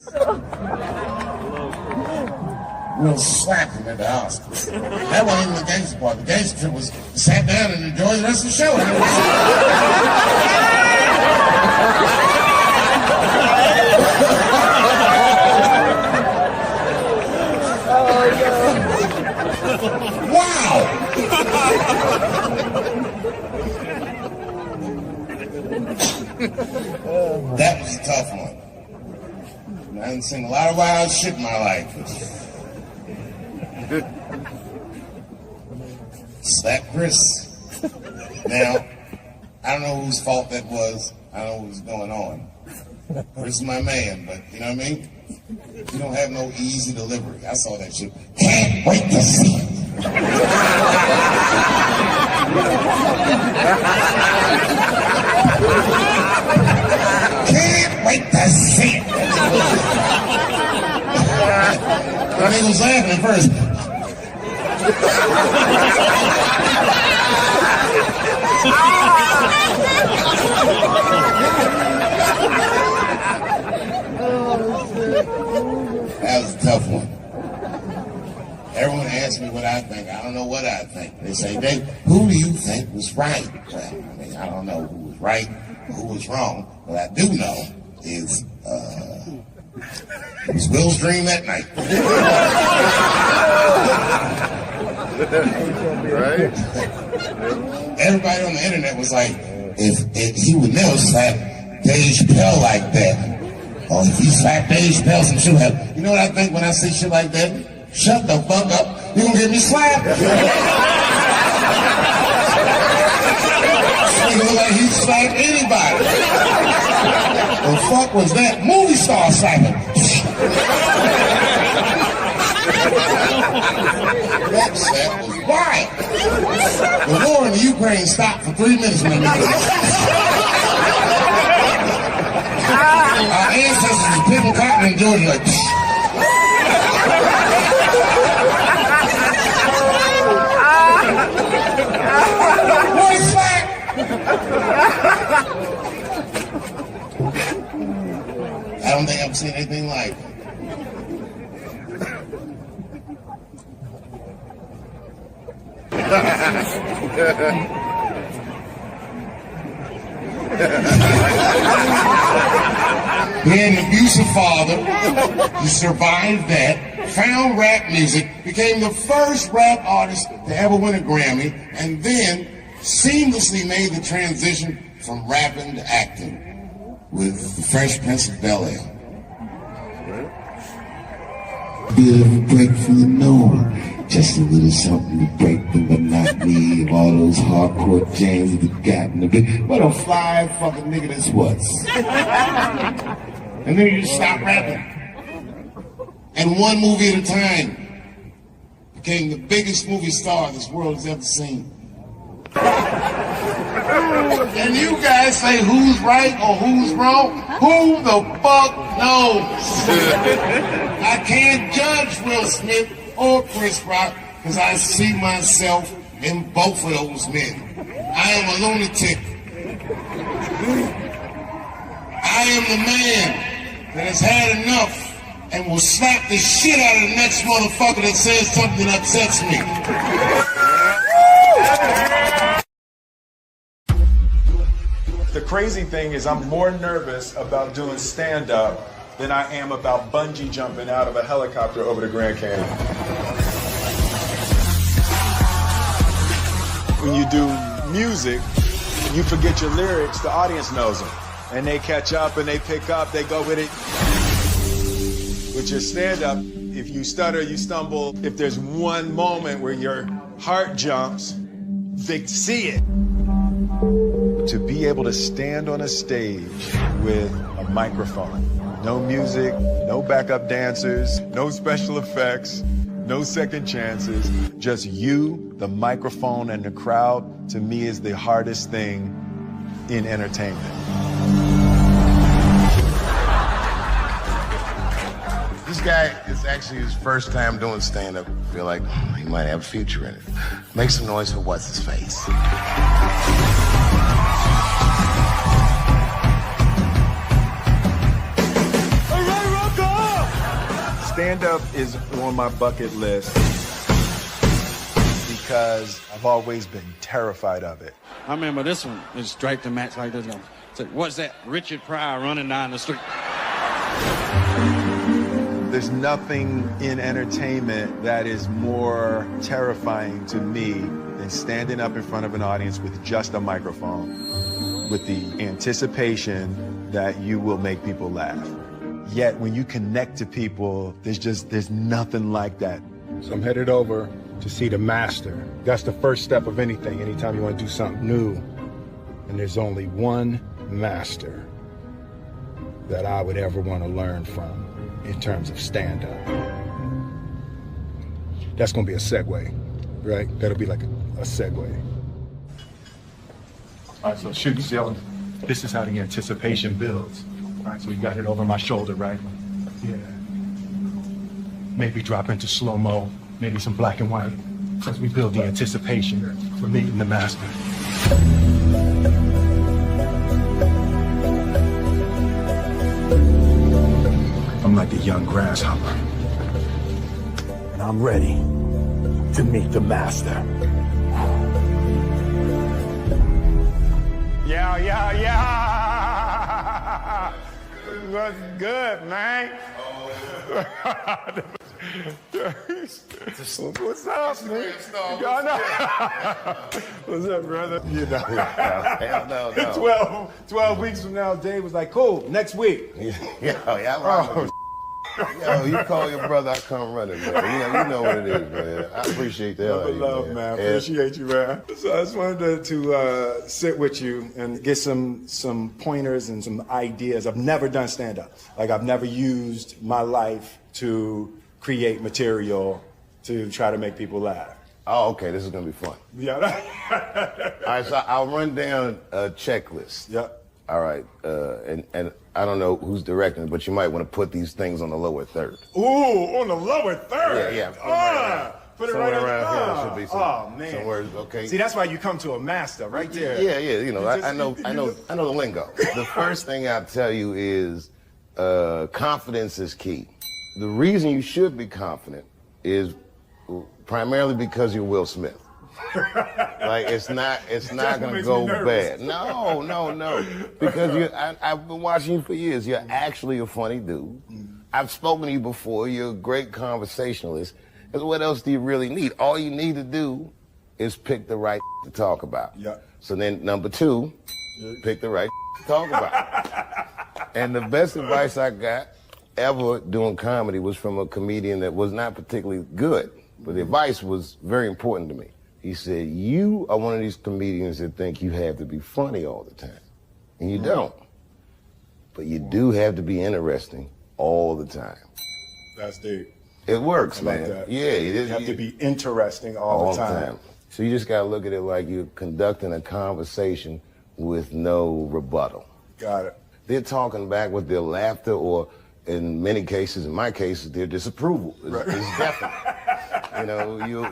We'll slap him at the house. That wasn't even the gangster part. The gangster was sat down and enjoyed the rest of the show. Wow! That was a tough one. I done seen a lot of wild shit in my life. Slap Chris. Now, I don't know whose fault that was. I don't know what was going on. Chris is my man, but you know what I mean? You don't have no easy delivery. I saw that shit. Can't wait to see it. Can't wait to see it. The nigga was laughing at first. That was a tough one. Everyone asks me what I think. I don't know what I think. They say, Dave, who do you think was right? Well, I mean, I don't know who was right or who was wrong. What I do know is, it was Will's dream that night. Right? Everybody on the internet was like, if he would never slap Dave Chappelle like that. Or if he slapped Dave Chappelle, some shit would happen. You know what I think when I see shit like that? Shut the fuck up. You're gonna get me slapped. He look like he slapped anybody. The fuck was that? Movie star slapping. That slap was wild. The war in the Ukraine stopped for 3 minutes when they our ancestors were picking cotton in Georgia like what is that? I don't think I've seen anything like it. He had an abusive father. He survived that, found rap music, became the first rap artist to ever win a Grammy, and then seamlessly made the transition from rapping to acting with The Fresh Prince of Bel-Air. Bit of a break from the norm, just a little something to break the monotony of all those hardcore jams that we got in the bit. What a fly fucking nigga this was. And then you just stop rapping. And one movie at a time became the biggest movie star this world has ever seen. And you guys say who's right or who's wrong? Who the fuck knows? I can't judge Will Smith or Chris Rock because I see myself in both of those men. I am a lunatic. I am the man that has had enough and will slap the shit out of the next motherfucker that says something that upsets me. The crazy thing is I'm more nervous about doing stand-up than I am about bungee jumping out of a helicopter over the Grand Canyon. When you do music, you forget your lyrics, the audience knows them. And they catch up and they pick up, they go with it. With your stand-up, if you stutter, you stumble. If there's one moment where your heart jumps, they see it. To be able to stand on a stage with a microphone, no music, no backup dancers, no special effects, no second chances, just you, the microphone, and the crowd, to me is the hardest thing in entertainment. This guy is actually his first time doing stand-up. I feel like he might have a future in it. Make some noise for what's his face. All right, Rocco! Stand-up is on my bucket list because I've always been terrified of it. I remember this one. It's straight to match like this. Said, what's that? Richard Pryor running down the street. There's nothing in entertainment that is more terrifying to me than standing up in front of an audience with just a microphone, with the anticipation that you will make people laugh. Yet when you connect to people, there's nothing like that. So I'm headed over to see the master. That's the first step of anything, anytime you want to do something new. And there's only one master that I would ever want to learn from in terms of stand-up. That's going to be a segue, right? That'll be like a segue. All right, so shoot, Dylan. This is how the anticipation builds. All right, so we got it over my shoulder, right? Yeah. Maybe drop into slow-mo, maybe some black and white, as we build the anticipation for meeting the master. I'm like a young grasshopper, and I'm ready to meet the master. Yeah. What's good, man? What's up, man? What's up, brother? You know. Hell no. 12 weeks from now, Dave was like, cool, next week. Yo, you call your brother, I come running, man. You know what it is, man. I appreciate that. Love, man. Appreciate you, man. So I just wanted to sit with you and get some pointers and some ideas. I've never done stand-up. Like, I've never used my life to create material to try to make people laugh. Oh, okay, this is gonna be fun. Yeah. All right, so I'll run down a checklist. Yep. All right, and I don't know who's directing it, but you might want to put these things on the lower third. Ooh, on the lower third? Yeah. Put it somewhere right around here. there. Should be some, man. some words, okay? See, that's why you come to a master right there. Yeah, you know, I know the lingo. The first thing I'll tell you is confidence is key. The reason you should be confident is primarily because you're Will Smith. Like it's not gonna go bad. No. Because I've been watching you for years. You're actually a funny dude. I've spoken to you before. You're a great conversationalist. Because what else do you really need? All you need to do is pick the right to talk about. Yeah. So then number two, pick the right to talk about. And the best advice I got ever doing comedy was from a comedian that was not particularly good, but the advice was very important to me. He said, you are one of these comedians that think you have to be funny all the time. And you don't. But you do have to be interesting all the time. That's deep. It works, Like man. that. Yeah, it is. You have to be interesting all the time. So you just gotta look at it like you're conducting a conversation with no rebuttal. Got it. They're talking back with their laughter, or in many cases, in my cases, their disapproval. It's definite. You know,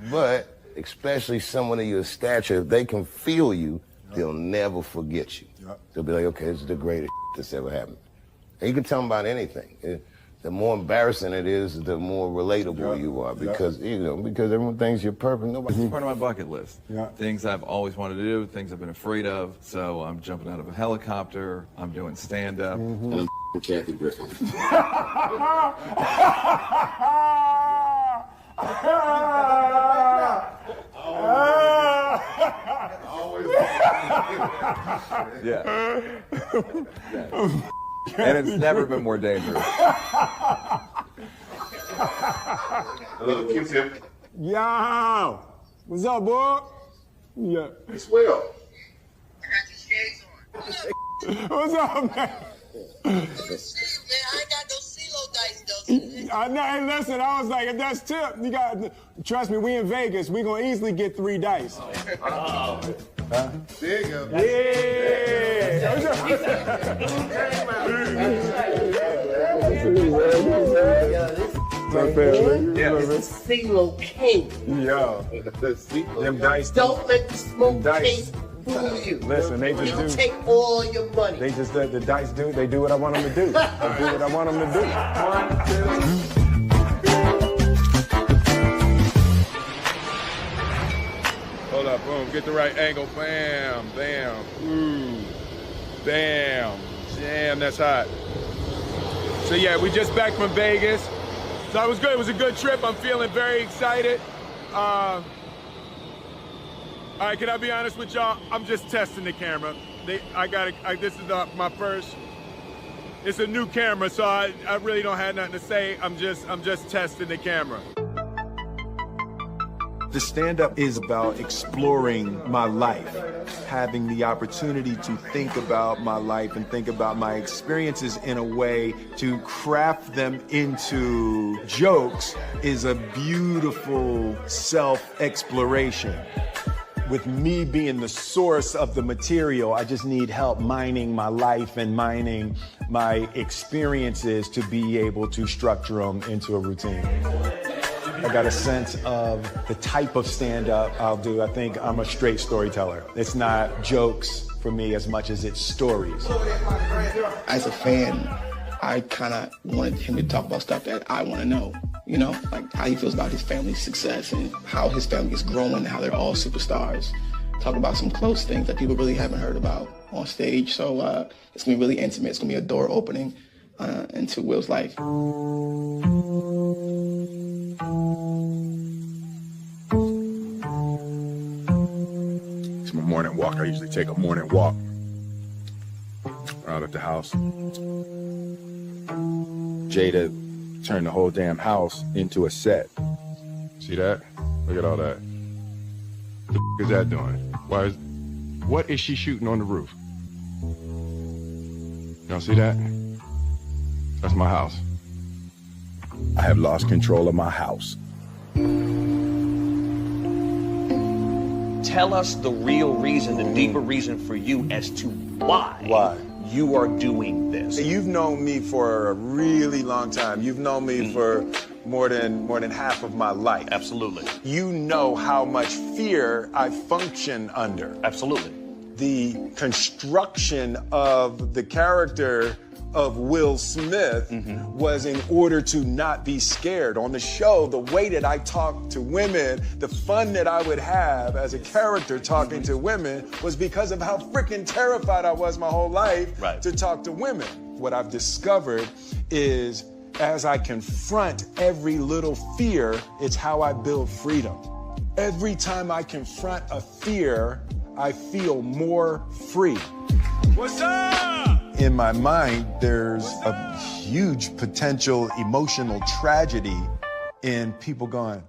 but especially someone of your stature, if they can feel you, they'll never forget you. They'll be like, okay, this is the greatest that's ever happened. And you can tell them about anything. The more embarrassing it is, the more relatable you are, because because everyone thinks you're perfect. It's part of my bucket list. Things I've always wanted to do, things I've been afraid of. So I'm jumping out of a helicopter. I'm doing stand-up. And I'm Kathy Griffin. Yeah. And it's never been more dangerous. Hello, Q-Tip. Yo! What's up, boy? Yeah. It's Will. I got your shades on. What's up, man? Man, I ain't got no CeeLo dice, though. I know, hey, listen, I was like, if that's tip, you got, trust me, we in Vegas, we gonna easily get 3 dice. There you go. Yeah! It's CeeLo King. Yo, them dice. Don't let the smoke Dice. taste fool you. Listen, they just do. Take all your money. They just, the dice do, they do what I want them to do. They do what I want them to do. 1, 2. Hold up, boom, get the right angle, bam, bam, ooh, bam, damn, that's hot. So yeah, we just back from Vegas. So it was good, it was a good trip, I'm feeling very excited. All right, can I be honest with y'all? I'm just testing the camera. This is my first, it's a new camera, so I really don't have nothing to say. I'm just testing the camera. The stand-up is about exploring my life, having the opportunity to think about my life and think about my experiences in a way to craft them into jokes is a beautiful self-exploration. With me being the source of the material, I just need help mining my life and mining my experiences to be able to structure them into a routine. I got a sense of the type of stand-up I'll do. I think I'm a straight storyteller. It's not jokes for me as much as it's stories. As a fan, I kind of wanted him to talk about stuff that I want to know. You know, like how he feels about his family's success and how his family is growing and how they're all superstars. Talk about some close things that people really haven't heard about on stage. So it's gonna be really intimate. It's gonna be a door opening into Will's life. It's my morning walk. I usually take a morning walk out at the house. Jada turned the whole damn house into a set. See that? Look at all that. What the f is that doing? What is she shooting on the roof? Y'all see that? That's my house. I have lost control of my house. Tell us the real reason, the deeper reason for you as to why you are doing this. You've known me for a really long time. You've known me for more than half of my life. Absolutely. You know how much fear I function under. Absolutely. The construction of the character of Will Smith was in order to not be scared. On the show, the way that I talked to women, the fun that I would have as a character talking to women was because of how freaking terrified I was my whole life to talk to women. What I've discovered is as I confront every little fear, it's how I build freedom. Every time I confront a fear, I feel more free. What's up? In my mind, there's a huge potential emotional tragedy in people going,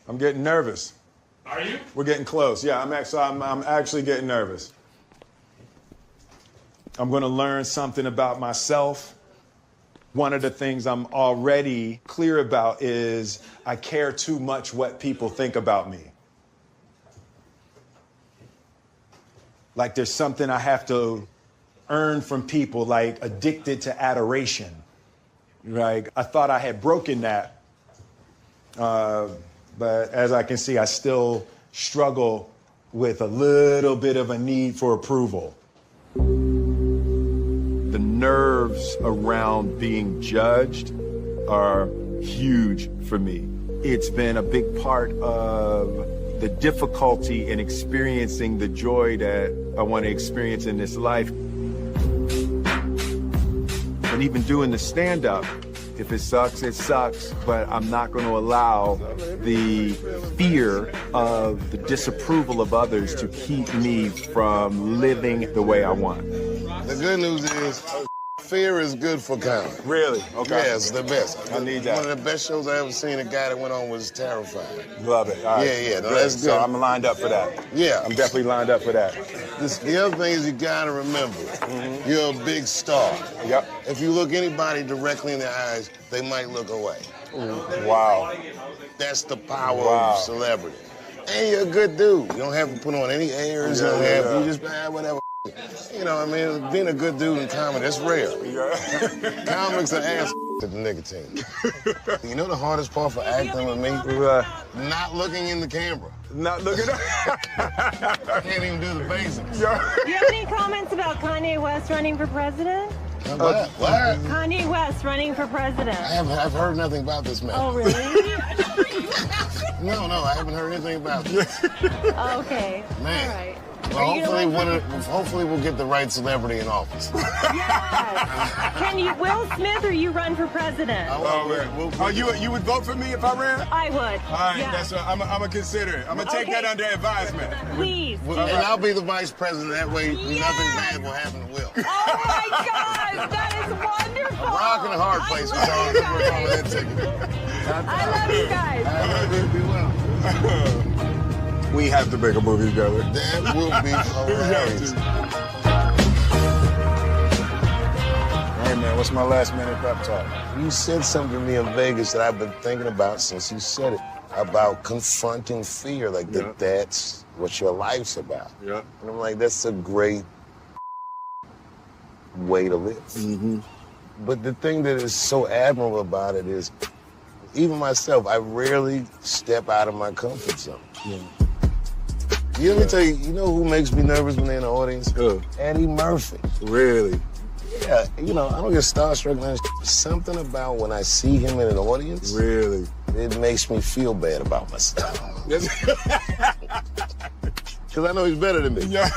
I'm getting nervous. Are you? We're getting close. Yeah, I'm actually getting nervous. I'm going to learn something about myself. One of the things I'm already clear about is I care too much what people think about me. Like there's something I have to earn from people, like addicted to adoration. Like I thought I had broken that, but as I can see, I still struggle with a little bit of a need for approval. The nerves around being judged are huge for me. It's been a big part of the difficulty in experiencing the joy that I want to experience in this life. And even doing the stand-up, if it sucks, but I'm not going to allow the fear of the disapproval of others to keep me from living the way I want. The good news is fear is good for comedy. Really? Okay. Yes, the best. I need that. One of the best shows I ever seen, a guy that went on was terrified. Love it. All right. Yeah, no, that's good. So I'm lined up for that. Yeah. I'm definitely lined up for that. The other thing is you gotta remember, you're a big star. Yep. If you look anybody directly in the eyes, they might look away. Wow. That's the power of celebrity. And you're a good dude. You don't have to put on any airs. You just, whatever. You know, I mean, being a good dude in comedy, that's rare. Comics are ass to the nicotine. You know the hardest part for acting with me? Not looking in the camera. Not looking I can't even do the basics. Do you have any comments about Kanye West running for president? What? Kanye West running for president. I've heard nothing about this man. Oh, really? No, I haven't heard anything about this. Okay. Man. All right. Well, hopefully we'll get the right celebrity in office. Yes. Can you, Will Smith, or you run for president? You would vote for me if I ran? I would. All right, yeah. that's what I'm gonna consider it. I'm gonna take that under advisement. Please. And I'll be the vice president. That way, nothing bad will happen to Will. Oh my God, that is wonderful. A rock and a hard place. I love you guys. I love you. Be well. We have to make a movie together. That will be hilarious. Hey, man, what's my last minute pep talk? You said something to me in Vegas that I've been thinking about since you said it, about confronting fear, like that's what your life's about. Yeah. And I'm like, that's a great way to live. Mm-hmm. But the thing that is so admirable about it is, even myself, I rarely step out of my comfort zone. Yeah. Let me tell you, you know who makes me nervous when they're in the audience? Who? Eddie Murphy. Really? Yeah, you know, I don't get starstruck, man. Something about when I see him in an audience. Really? It makes me feel bad about myself. Because I know he's better than me. Yeah.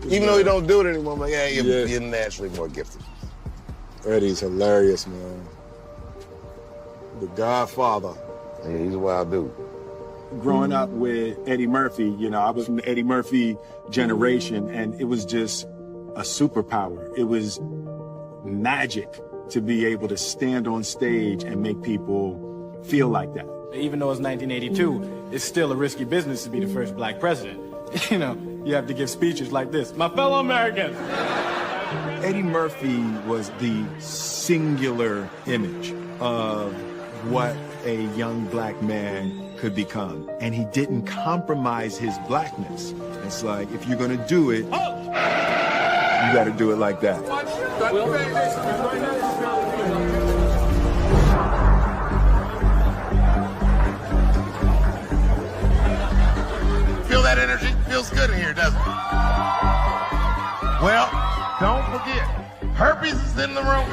Even though he don't do it anymore, I'm like, yeah, you're naturally more gifted. Eddie's hilarious, man. The Godfather. Yeah, he's a wild dude. Growing up with Eddie Murphy, you know, I was from the Eddie Murphy generation, and it was just a superpower. It was magic to be able to stand on stage and make people feel like that. Even though it's 1982, it's still a risky business to be the first black president. You know, you have to give speeches like this. My fellow Americans. Eddie Murphy was the singular image of what a young black man could become. And he didn't compromise his blackness. It's like, if you're gonna do it, you gotta do it like that. Feel that energy? Feels good in here, doesn't it? Well, don't forget, herpes is in the room.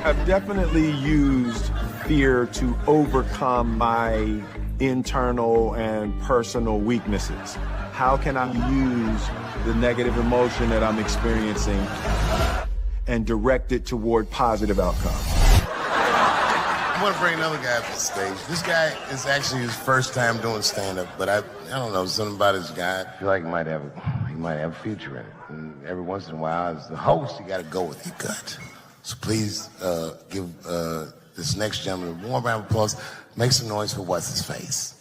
I've definitely used fear to overcome my internal and personal weaknesses. How can I use the negative emotion that I'm experiencing and direct it toward positive outcomes? I want to bring another guy up to the stage. This guy is actually his first time doing stand-up, but I don't know, something about this guy. I feel like he might have a future in it. And every once in a while, as the host, you got to go with your gut. So please give this next gentleman a warm round of applause. Make some noise for what's his face.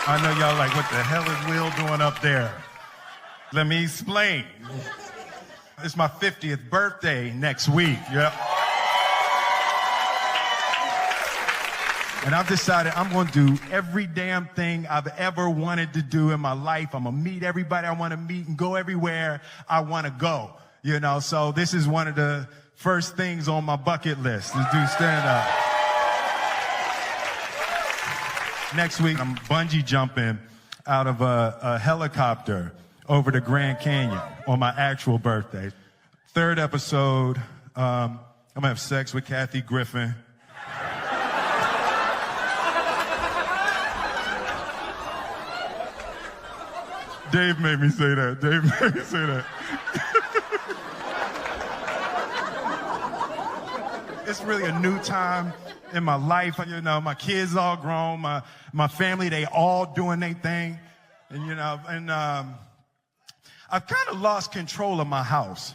I know y'all like, what the hell is Will doing up there? Let me explain. It's my 50th birthday next week, yep. And I've decided I'm gonna do every damn thing I've ever wanted to do in my life. I'm gonna meet everybody I wanna meet and go everywhere I wanna go, you know? So this is one of the first things on my bucket list, to do stand-up. Next week, I'm bungee jumping out of a helicopter over the Grand Canyon on my actual birthday. Third episode, I'm gonna have sex with Kathy Griffin. Dave made me say that. Dave made me say that. It's really a new time in my life. You know, my kids all grown, my family, they all doing their thing. And, you know, and I've kind of lost control of my house.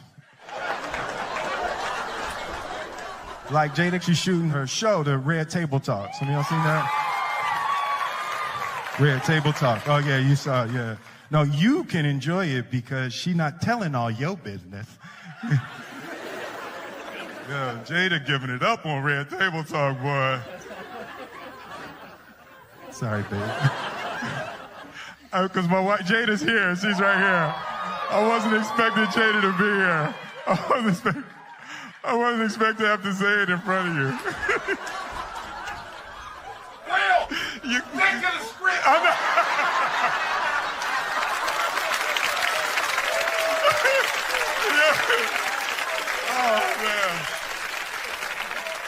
Like Jada, she's shooting her show, the Red Table Talks. Have y'all seen that? Red Table Talk. Oh, yeah, you saw it, yeah. No, you can enjoy it because she not telling all your business. Yeah, Jada giving it up on Red Table Talk, boy. Sorry, babe. Because my wife, Jada's here. She's right here. I wasn't expecting Jada to be here. I wasn't expecting to have to say it in front of you. Well, you think of the script. I'm not.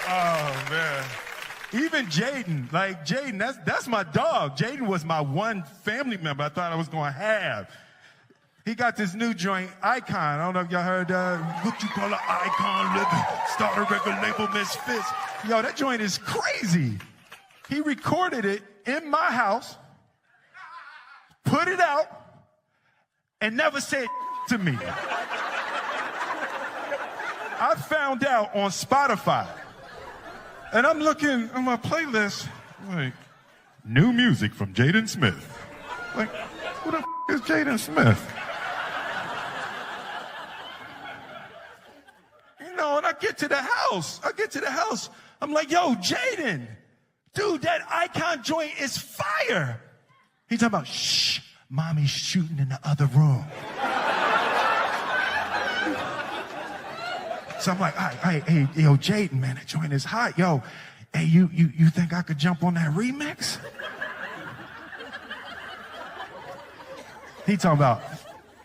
Oh, man. Even Jaden, like Jaden, that's my dog. Jaden was my one family member I thought I was going to have. He got this new joint, Icon. I don't know if y'all heard what you call an Icon living. Start a record label, Misfits. Yo, that joint is crazy. He recorded it in my house, put it out, and never said to me. I found out on Spotify. And I'm looking on my playlist, like, new music from Jaden Smith. Like, who the is Jaden Smith? You know, and I get to the house. I'm like, yo, Jaden, dude, that Icon joint is fire. He's talking about, shh, mommy's shooting in the other room. So I'm like, hey, yo, Jaden, man, that joint is hot. Yo, hey, you think I could jump on that remix? He talking about,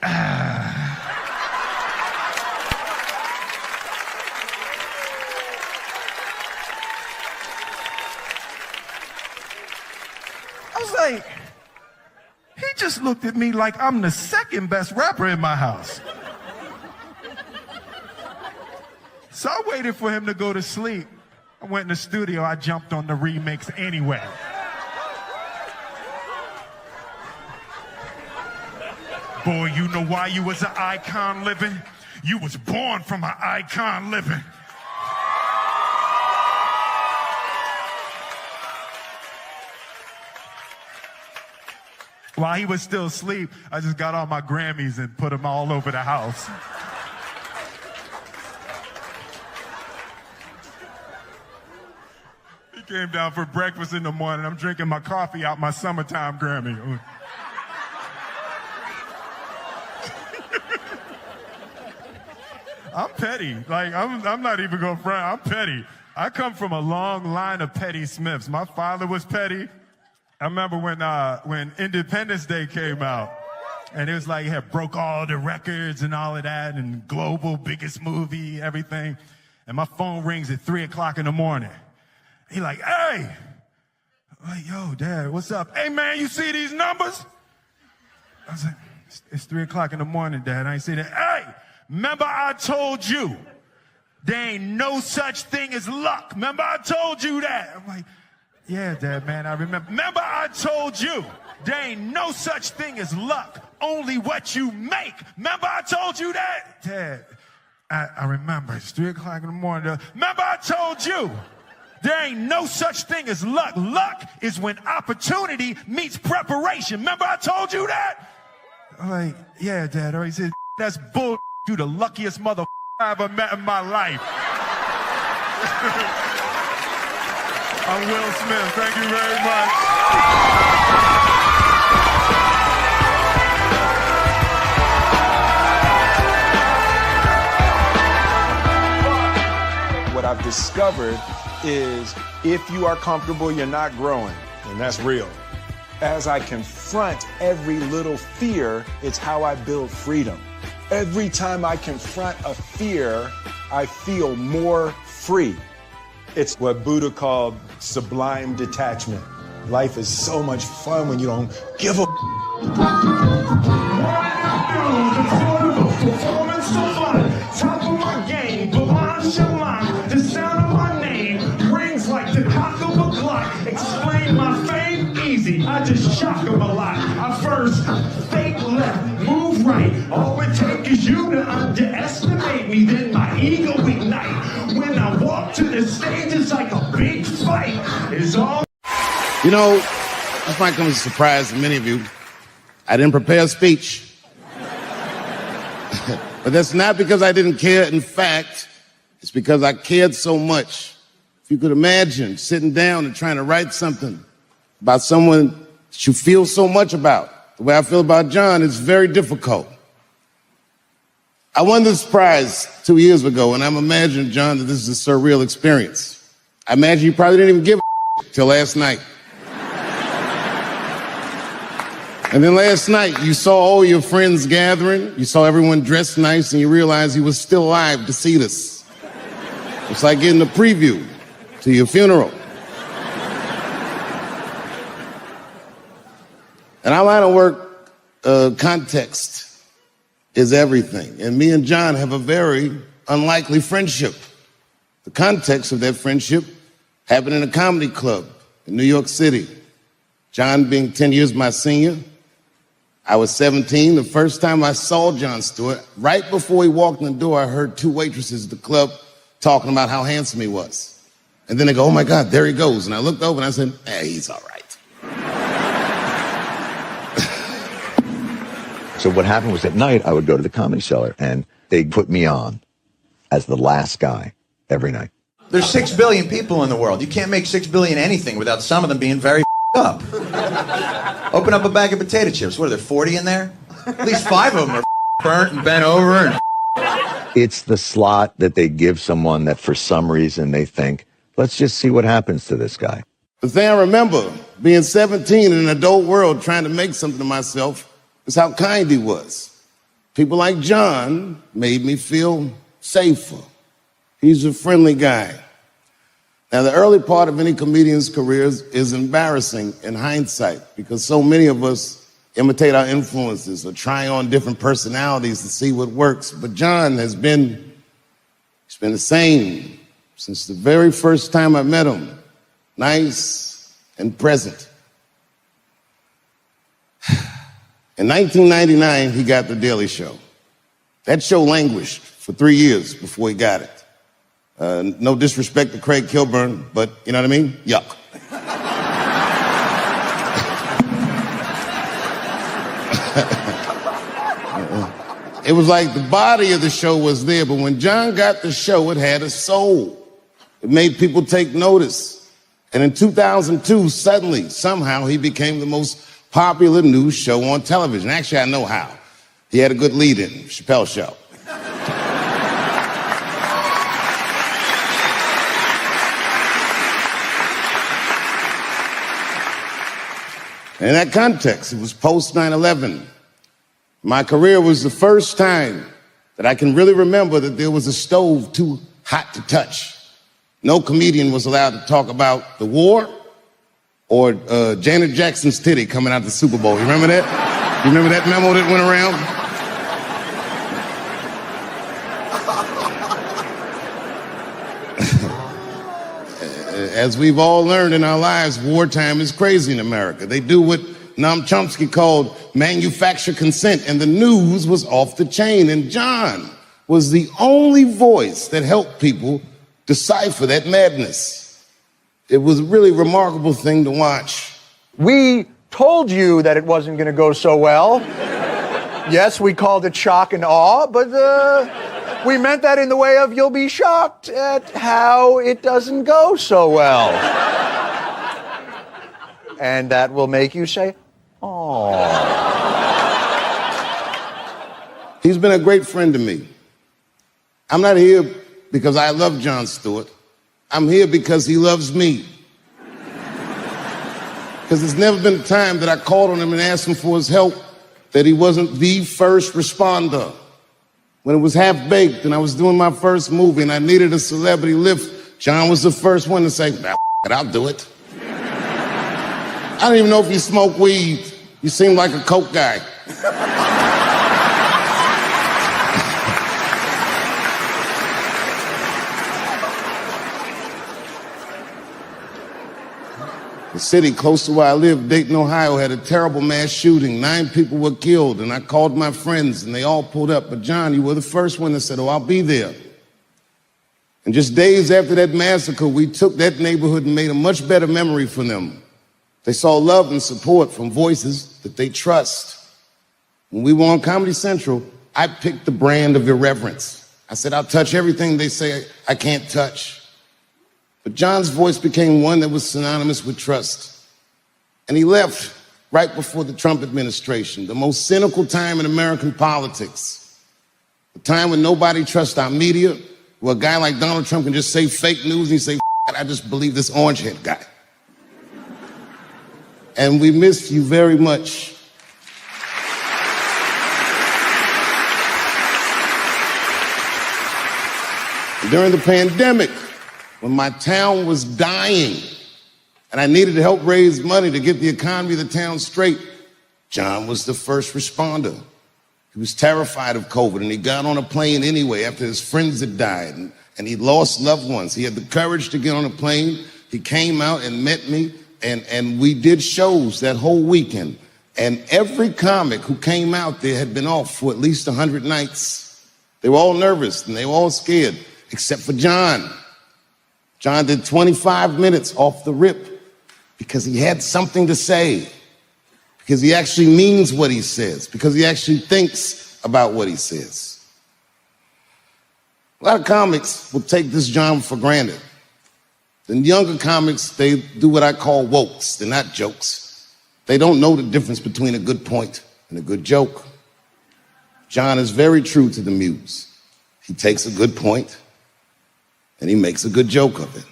I was like, he just looked at me like I'm the second best rapper in my house. So I waited for him to go to sleep. I went in the studio, I jumped on the remix anyway. Boy, you know why you was an icon living? You was born from an icon living. While he was still asleep, I just got all my Grammys and put them all over the house. He came down for breakfast in the morning. I'm drinking my coffee out my summertime Grammy. I'm petty. Like, I'm not even going to front. I'm petty. I come from a long line of petty Smiths. My father was petty. I remember when Independence Day came out, and it was like, it had broke all the records and all of that, and global, biggest movie, everything. And my phone rings at 3 o'clock in the morning. He like, hey. I'm like, yo, Dad, what's up? Hey, man, you see these numbers? I was like, it's 3 o'clock in the morning, Dad. I ain't see that. Hey, remember I told you there ain't no such thing as luck. Remember I told you that? I'm like, yeah, Dad, man, I remember. Remember I told you there ain't no such thing as luck, only what you make. Remember I told you that? Dad, I remember. It's 3 o'clock in the morning. Remember I told you there ain't no such thing as luck. Luck is when opportunity meets preparation. Remember I told you that? I'm like, yeah, Dad. Or he said, that's bull. You the luckiest mother I ever met in my life. I'm Will Smith. Thank you very much. What I've discovered is if you are comfortable, you're not growing, and that's real. As I confront every little fear, it's how I build freedom. Every time I confront a fear, I feel more free. It's what Buddha called sublime detachment. Life is so much fun when you don't give a performance so fun, top of my game, Balan Shalan, the sound of my name rings like the cock of a Glock. Explain my fame easy, I just shock them a lot. I first fake left, move right. All it takes is you to underestimate me, then my ego ignite. When I walk to the stage, it's like a big fight. It's all. You know, This might come as a surprise to many of you. I didn't prepare a speech. But that's not because I didn't care. In fact, it's because I cared so much. If you could imagine sitting down and trying to write something about someone that you feel so much about, the way I feel about John, it's very difficult. I won this prize 2 years ago, and I'm imagining, John, that this is a surreal experience. I imagine you probably didn't even give a till last night. And then last night, you saw all your friends gathering, you saw everyone dressed nice, and you realized he was still alive to see this. It's like getting a preview to your funeral. In our line of work, context is everything. And me and John have a very unlikely friendship. The context of that friendship happened in a comedy club in New York City. John being 10 years my senior. I was 17. The first time I saw Jon Stewart, right before he walked in the door, I heard two waitresses at the club talking about how handsome he was. And then they go, oh my God, there he goes. And I looked over and I said, hey, he's all right. So what happened was at night, I would go to the Comedy Cellar and they'd put me on as the last guy every night. There's 6 billion people in the world. You can't make 6 billion anything without some of them being very up. Open up a bag of potato chips. What are there, 40 in there? At least 5 of them are burnt and bent over. And it's the slot that they give someone that for some reason they think, let's just see what happens to this guy. The thing I remember, being 17 in an adult world trying to make something of myself, is how kind he was. People like John made me feel safer. He's a friendly guy. Now, the early part of any comedian's career is embarrassing in hindsight because so many of us imitate our influences or try on different personalities to see what works. But John he's been the same since the very first time I met him. Nice and present. In 1999, he got The Daily Show. That show languished for 3 years before he got it. No disrespect to Craig Kilburn, but you know what I mean? Yuck. It was like the body of the show was there, but when John got the show, it had a soul. It made people take notice. And in 2002, suddenly, somehow, he became the most popular news show on television. Actually, I know how. He had a good lead-in, Chappelle Show. In that context, it was post 9/11. My career was the first time that I can really remember that there was a stove too hot to touch. No comedian was allowed to talk about the war or Janet Jackson's titty coming out the Super Bowl. You remember that? You remember that memo that went around? As we've all learned in our lives, wartime is crazy in America. They do what Noam Chomsky called manufacture consent, and the news was off the chain. And John was the only voice that helped people decipher that madness. It was a really remarkable thing to watch. We told you that it wasn't going to go so well. Yes, we called it shock and awe, but we meant that in the way of you'll be shocked at how it doesn't go so well. And that will make you say, oh. He's been a great friend to me. I'm not here because I love Jon Stewart. I'm here because he loves me. Because there's never been a time that I called on him and asked him for his help that he wasn't the first responder. When it was half-baked and I was doing my first movie and I needed a celebrity lift, John was the first one to say, I'll do it. I don't even know if you smoke weed. You seem like a coke guy. The city close to where I live, Dayton, Ohio, had a terrible mass shooting. 9 people were killed, and I called my friends, and they all pulled up. But John, you were the first one that said, oh, I'll be there. And just days after that massacre, we took that neighborhood and made a much better memory for them. They saw love and support from voices that they trust. When we were on Comedy Central, I picked the brand of irreverence. I said, I'll touch everything they say I can't touch. But John's voice became one that was synonymous with trust. And he left right before the Trump administration, the most cynical time in American politics. A time when nobody trusts our media, where a guy like Donald Trump can just say fake news and he say, I just believe this orange-head guy. And we miss you very much. During the pandemic, when my town was dying and I needed to help raise money to get the economy of the town straight, John was the first responder. He was terrified of COVID, and he got on a plane anyway after his friends had died, and he lost loved ones. He had the courage to get on a plane. He came out and met me, and we did shows that whole weekend. And every comic who came out there had been off for at least 100 nights. They were all nervous, and they were all scared, except for John. John did 25 minutes off the rip because he had something to say, because he actually means what he says, because he actually thinks about what he says. A lot of comics will take this John for granted. The younger comics, they do what I call wokes. They're not jokes. They don't know the difference between a good point and a good joke. John is very true to the muse. He takes a good point and he makes a good joke of it.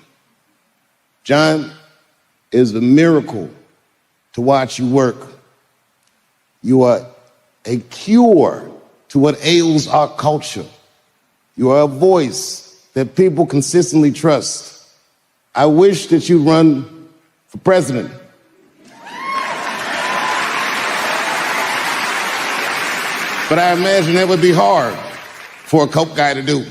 John is a miracle to watch you work. You are a cure to what ails our culture. You are a voice that people consistently trust. I wish that you'd run for president. But I imagine that would be hard for a Coke guy to do.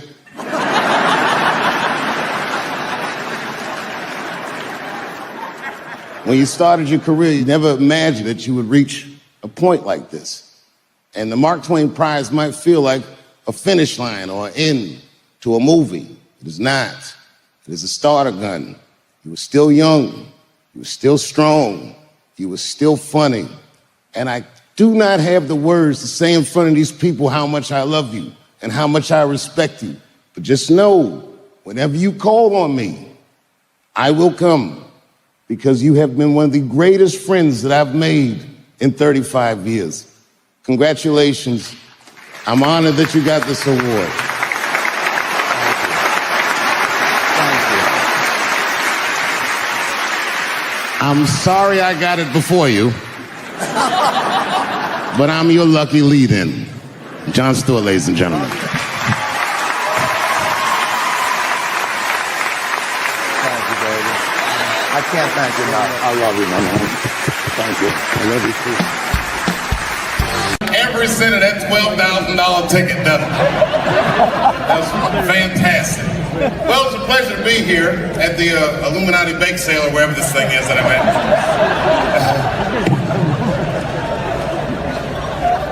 When you started your career, you never imagined that you would reach a point like this. And the Mark Twain Prize might feel like a finish line or an end to a movie. It is not. It is a starter gun. You were still young. You were still strong. You were still funny. And I do not have the words to say in front of these people how much I love you and how much I respect you. But just know, whenever you call on me, I will come, because you have been one of the greatest friends that I've made in 35 years. Congratulations. I'm honored that you got this award. I'm sorry I got it before you, but I'm your lucky lead-in. Jon Stewart, ladies and gentlemen. I can't thank you enough. I love you, my man. Thank you. I love you too. Every cent of that $12,000 ticket done it. That's fantastic. Well, it's a pleasure to be here at the Illuminati bake sale or wherever this thing is that I'm at.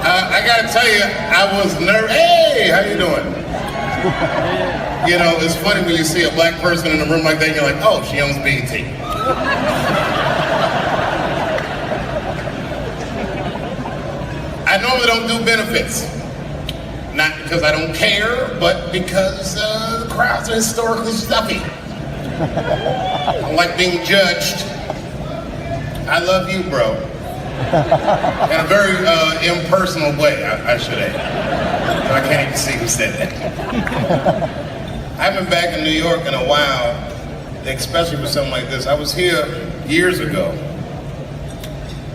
I gotta tell you, I was nervous. Hey, how you doing? You know, it's funny when you see a black person in a room like that, and you're like, oh, she owns BET. I normally don't do benefits. Not because I don't care, but because the crowds are historically stuffy. I don't like being judged. I love you, bro. In a very impersonal way, I should add. I can't even see who said that. I haven't been back in New York in a while, especially for something like this. I was here years ago.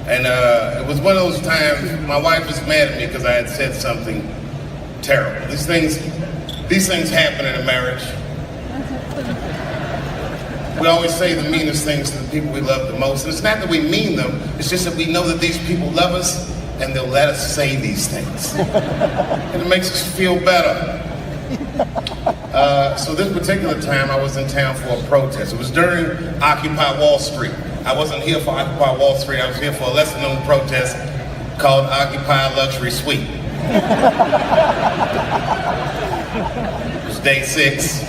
And it was one of those times my wife was mad at me because I had said something terrible. These things happen in a marriage. We always say the meanest things to the people we love the most. And it's not that we mean them, it's just that we know that these people love us and they'll let us say these things. And it makes us feel better. So this particular time I was in town for a protest. It was during Occupy Wall Street. I wasn't here for Occupy Wall Street, I was here for a lesser known protest called Occupy Luxury Suite. It was day 6.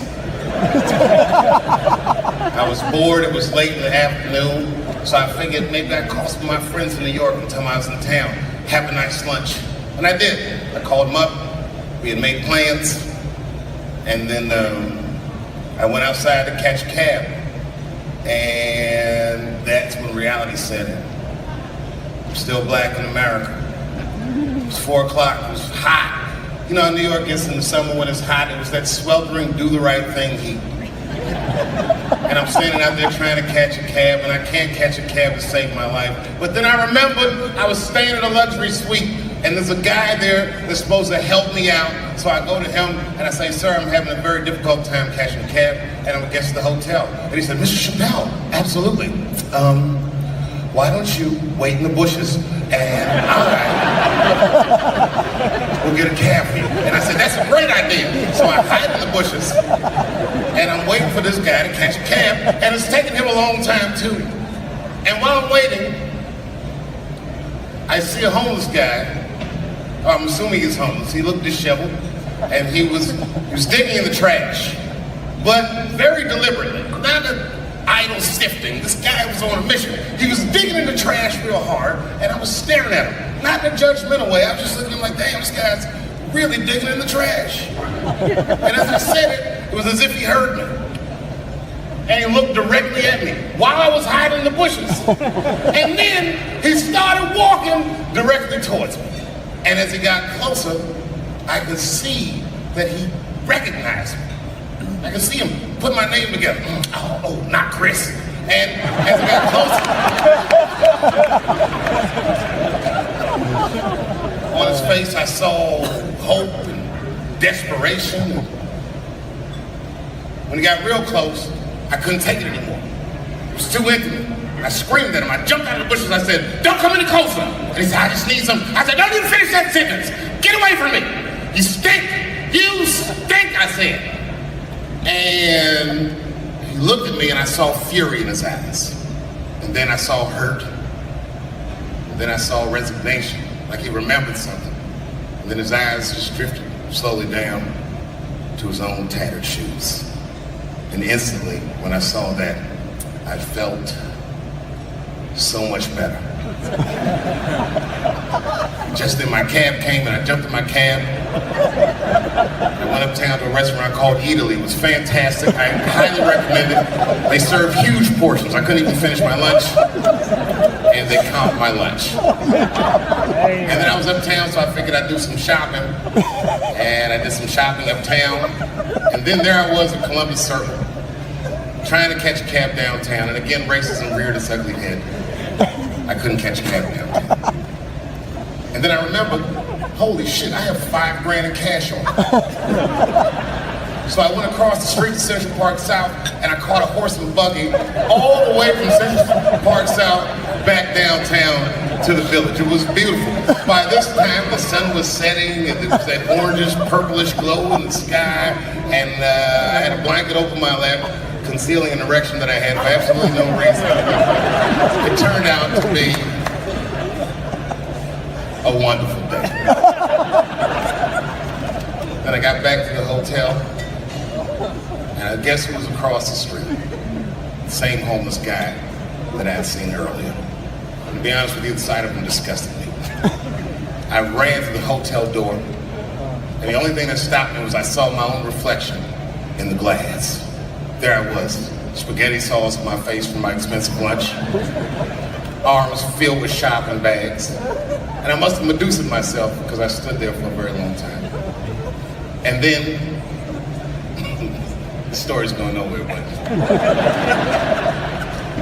I was bored, it was late in the afternoon. So I figured maybe I'd call some of my friends in New York and tell them I was in town, have a nice lunch. And I did. I called them up, we had made plans, and then I went outside to catch a cab. And that's when reality set in. I'm still black in America. It was 4 o'clock, it was hot. You know, New York gets in the summer when it's hot, it was that sweltering, do the right thing heat. And I'm standing out there trying to catch a cab, and I can't catch a cab to save my life. But then I remembered I was staying at a luxury suite, and there's a guy there that's supposed to help me out. So I go to him, and I say, sir, I'm having a very difficult time catching a cab, and I'm against the hotel. And he said, Mr. Chappelle, absolutely. Why don't you wait in the bushes, and we'll get a cab for you. And I said, that's a great idea. So I hide in the bushes, and I'm waiting for this guy to catch a cab, and it's taking him a long time too. And while I'm waiting, I see a homeless guy. I'm assuming he's homeless. He looked disheveled, and he was digging in the trash, but very deliberately, not an idle sifting. This guy was on a mission. He was digging in the trash real hard, and I was staring at him. Not in a judgmental way. I was just looking at him like, damn, this guy's really digging in the trash. And as I said it was as if he heard me. And he looked directly at me while I was hiding in the bushes. And then he started walking directly towards me. And as he got closer, I could see that he recognized me. I could see him put my name together. Oh, not Chris. And as he got closer, on his face I saw hope and desperation. When he got real close, I couldn't take it anymore. It was too intimate. I screamed at him. I jumped out of the bushes. I said, don't come any closer. And he said, I just need some. I said, don't even finish that sentence. Get away from me. You stink. You stink, I said. And he looked at me and I saw fury in his eyes. And then I saw hurt. And then I saw resignation, like he remembered something. And then his eyes just drifted slowly down to his own tattered shoes. And instantly, when I saw that, I felt so much better. Just then my cab came and I jumped in my cab. I went uptown to a restaurant called Italy. It was fantastic. I highly recommend it. They serve huge portions. I couldn't even finish my lunch. And they comped my lunch. And then I was uptown, so I figured I'd do some shopping. And I did some shopping uptown. And then there I was at Columbus Circle, trying to catch a cab downtown. And again, racism reared its ugly head. I couldn't catch a cab downtown. And then I remembered, holy shit, I have $5 in cash on me. So I went across the street to Central Park South and I caught a horse and buggy all the way from Central Park South back downtown to the village. It was beautiful. By this time, the sun was setting and there was that orangish, purplish glow in the sky, and I had a blanket over my lap, concealing an erection that I had for absolutely no reason. It turned out to be a wonderful day. Then I got back to the hotel, and I guess who was across the street? The same homeless guy that I had seen earlier. And to be honest with you, the sight of him disgusted me. I ran to the hotel door, and the only thing that stopped me was I saw my own reflection in the glass. There I was, spaghetti sauce on my face from my expensive lunch, arms filled with shopping bags, and I must have Medusa'd myself because I stood there for a very long time. And then, the story's going nowhere, but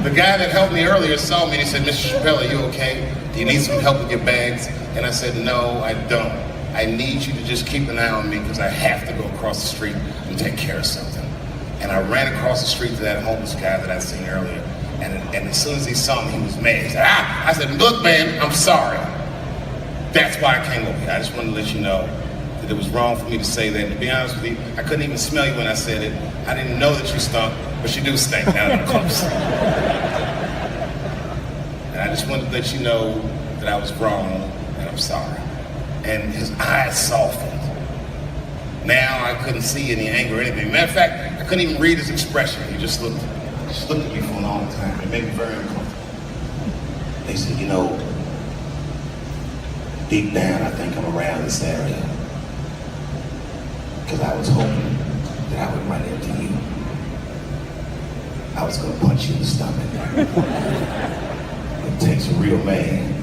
the guy that helped me earlier saw me and he said, Mr. Chappelle, are you okay? Do you need some help with your bags? And I said, no, I don't. I need you to just keep an eye on me because I have to go across the street and take care of something. And I ran across the street to that homeless guy that I'd seen earlier. And as soon as he saw me, he was mad. He said, I said, look, man, I'm sorry. That's why I came over here. I just wanted to let you know that it was wrong for me to say that. And to be honest with you, I couldn't even smell you when I said it. I didn't know that you stunk, but you do stink now that I'm close. And I just wanted to let you know that I was wrong and I'm sorry. And his eyes softened. Now I couldn't see any anger or anything. Matter of fact, I couldn't even read his expression. He just looked at me for a long time. It made me very uncomfortable. They said, you know, deep down, I think I'm around this area. Because I was hoping that I would run into you. I was going to punch you in the stomach. It takes a real man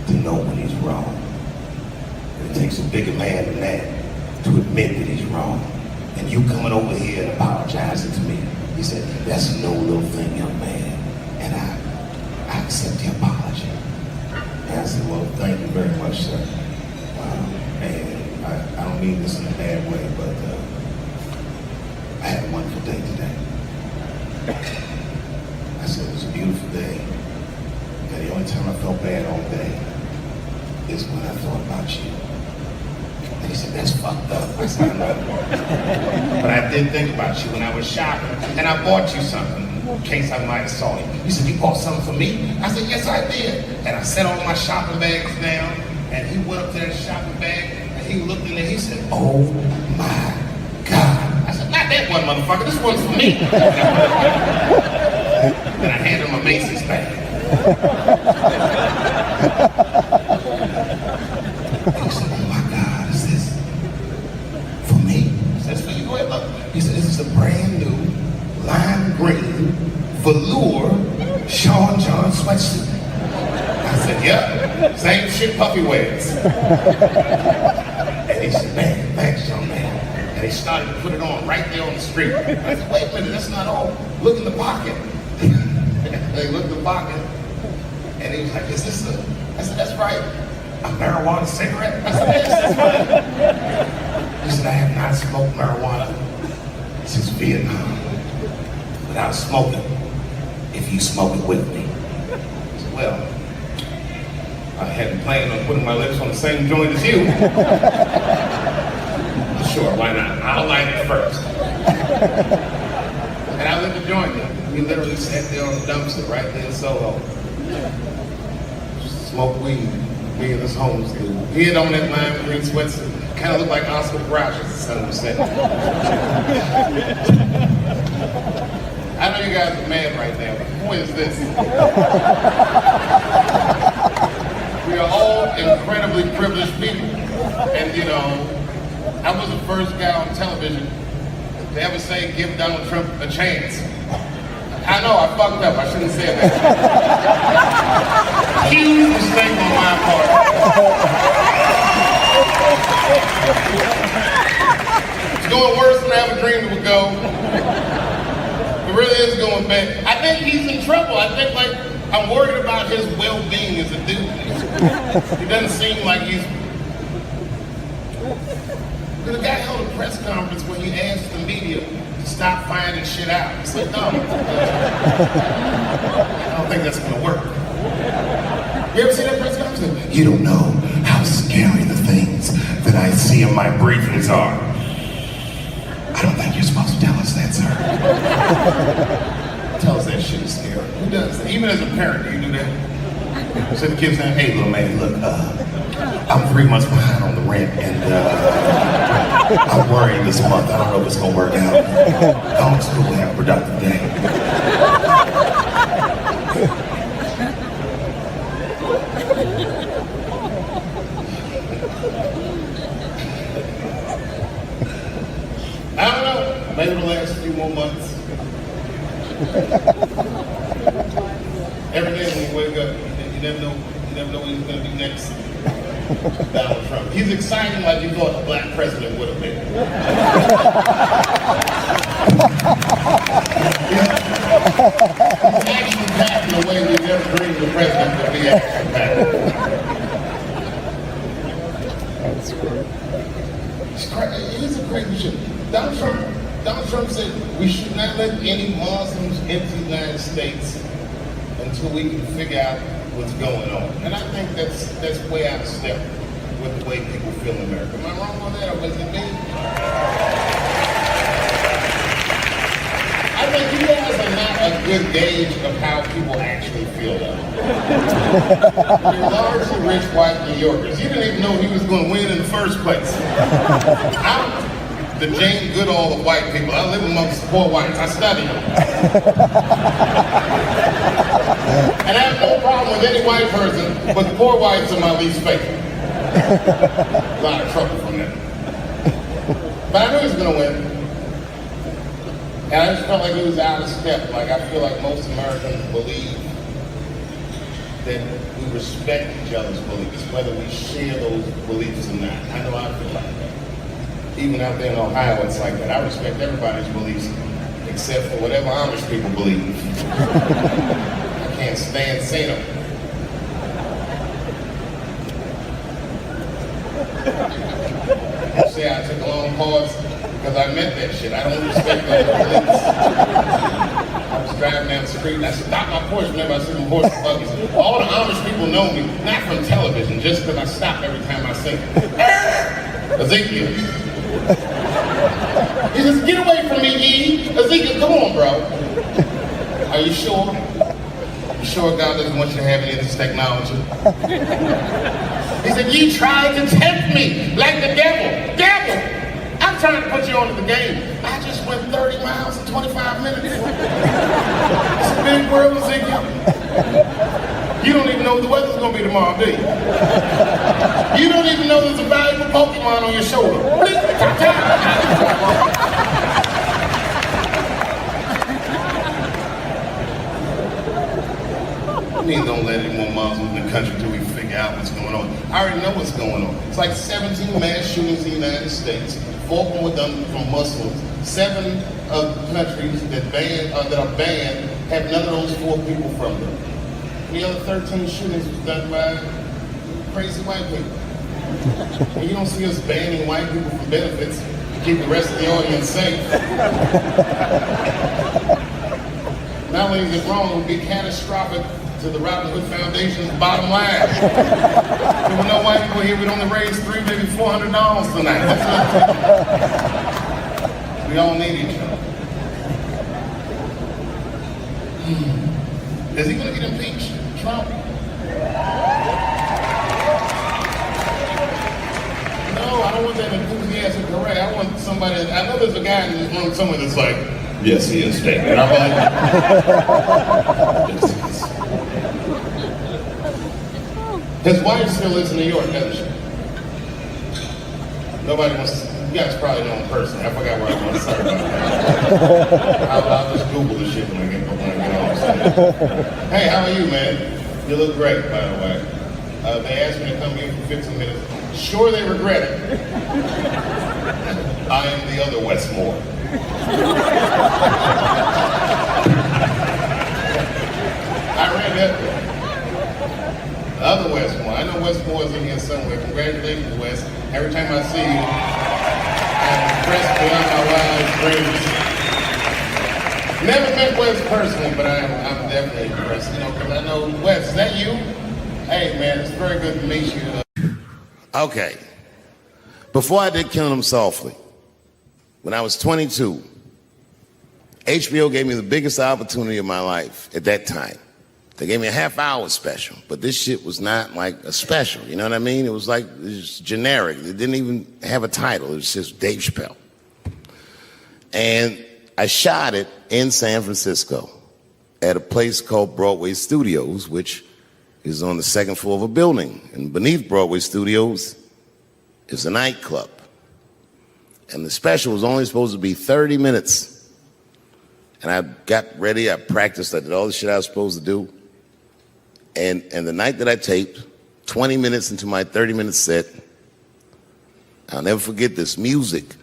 to know when he's wrong. It takes a bigger man than that to admit that he's wrong. And you coming over here and apologizing to me. He said, that's no little thing, young man. And I accept the apology. And I said, well, thank you very much, sir. And I don't mean this in a bad way, but I had a wonderful day today. I said, it was a beautiful day. And the only time I felt bad all day is when I thought about you. And he said, that's fucked up. I said, I know. But I did think about you when I was shopping, and I bought you something in case I might have saw you. You said, you bought something for me? I said, yes, I did. And I set all my shopping bags down, and he went up to that shopping bag, and he looked in there, he said, oh my God. I said, not that one, motherfucker, this one's for me. And I handed him a Macy's bag. He said, oh my God, is this for me? I said, it's for you, go ahead, look. He said, this is a brand new lime green velour Sean John sweatsuit. I said, yeah, same shit Puffy wears. And he said, man, thanks, young man. And he started to put it on right there on the street. I said, wait a minute, that's not all. Look in the pocket. They looked in the pocket, and he was like, is this a, I said, that's right. A marijuana cigarette? I said, yes, that's right. He said, I have not smoked marijuana since Vietnam without smoking, if you smoke it with me. I said, well, I hadn't planned on putting my lips on the same joint as you. Sure, why not? I'll light it first. And I lit the joint. We literally sat there on the dumpster right there in Soho. Smoked weed. Me and this homeless dude. He had on that lime green sweatsuit. Kind of looked like Oscar the Grouch, as the son was saying. I know you guys are mad right now, but the point is this. We are all incredibly privileged people. And you know, I was the first guy on television to ever say, give Donald Trump a chance. I know, I fucked up. I shouldn't have said that. Huge mistake on my part. It's going worse than I ever dreamed it would go. It really is going bad. I think he's in trouble. I think, like, I'm worried about his well-being as a dude. He doesn't seem like he's... The guy held a press conference where he asked the media to stop finding shit out. It's like, no. I don't think that's gonna work. You ever seen that press conference? You don't know how scary the things that I see in my briefings are. I don't think you're supposed to tell us that, sir. Tell us that shit is scary. Who does that? Even as a parent, do you do that? So the kids say, hey, little man, look, I'm 3 months behind on the rent, and I'm worried this month. I don't know if it's gonna work out. Go to school and have a productive day. I don't know. Maybe it'll last a few more months. Every day when you wake up, you never know what he's gonna be next. Donald Trump. He's exciting like you thought a black president would have been. He's action-packed in a way we've never dreamed the president would be action-packed. That's great. It is a great mission. Donald Trump said we should not let any Muslims into the United States until we can figure out what's going on. And I think that's way out of step with the way people feel in America. Am I wrong on that, or was it me? I think you guys are not a good gauge of how people actually feel though. You're largely rich white New Yorkers. You didn't even know he was going to win in the first place. I'm the Jane Goodall of white people. I live amongst poor whites. I study them. And I have no problem with any white person, but the poor whites are my least favorite. A lot of trouble from them. But I knew he was going to win. And I just felt like he was out of step. Like, I feel like most Americans believe that we respect each other's beliefs, whether we share those beliefs or not. I know I feel like that. Even out there in Ohio, it's like that. I respect everybody's beliefs, except for whatever Amish people believe. I can't stand seeing them. See, I took a long pause because I meant that shit. I don't respect other beliefs. I was driving down the street and I stopped my Porsche whenever I see them horse buggies. All the Amish people know me, not from television, just because I stop every time I see them. Ezekiel. He says, get away from me, E. Ezekiel, come on, bro. Are you sure? You sure God doesn't want you to have any of this technology? He said, you tried to tempt me like the devil. Devil! I'm trying to put you onto the game. I just went 30 miles in 25 minutes. It's a big world, Ezekiel. You don't even know what the weather's going to be tomorrow, do you? You don't even know there's a valuable Pokemon on your shoulder. I mean, don't let any more Muslims in the country till we figure out what's going on. I already know what's going on. It's like 17 mass shootings in the United States. 4 of them were done from Muslims. 7 countries that are banned have none of those 4 people from them. The other 13 shootings was done by crazy white people. And you don't see us banning white people from benefits to keep the rest of the audience safe. Not only is it wrong, it would be catastrophic to the Robin Hood Foundation's bottom line. There were no white people here, we'd only raise $300, maybe $400 tonight. That's what we all need each other. Is he going to get impeached? Trump? No, I don't want that enthusiastic correct. I want somebody, I know there's a guy in this room somewhere that's like, yes, he is fake. And I'm like, yes, he is. His wife still lives in New York, doesn't she? Nobody wants to, you guys probably know in person. I forgot where I was. Sorry about that. I'll just Google the shit when I get off stage. Hey, how are you, man? You look great, by the way. They asked me to come here for 15 minutes. Sure, they regret it. I am the other Westmore. I read that. The other Westmore. I know Westmore's in here somewhere. Congratulations, West. Every time I see you, I'm impressed beyond my wildest dreams. Never met West personally, but I'm definitely impressed. You know, because I know West. Is that you? Hey, man, it's very good to meet you. Okay. Before I did Killing Them Softly, when I was 22, HBO gave me the biggest opportunity of my life at that time. They gave me a half-hour special, but this shit was not like a special, you know what I mean? It was like, it was generic. It didn't even have a title. It was just Dave Chappelle. And I shot it in San Francisco at a place called Broadway Studios, which is on the 2nd floor of a building. And beneath Broadway Studios is a nightclub. And the special was only supposed to be 30 minutes. And I got ready, I practiced, I did all the shit I was supposed to do. And the night that I taped, 20 minutes into my 30-minute set, I'll never forget this, music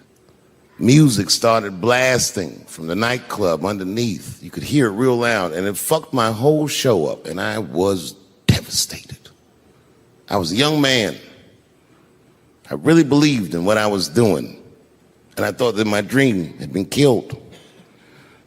started blasting from the nightclub underneath. You could hear it real loud, and it fucked my whole show up, and I was devastated. I was a young man. I really believed in what I was doing, and I thought that my dream had been killed.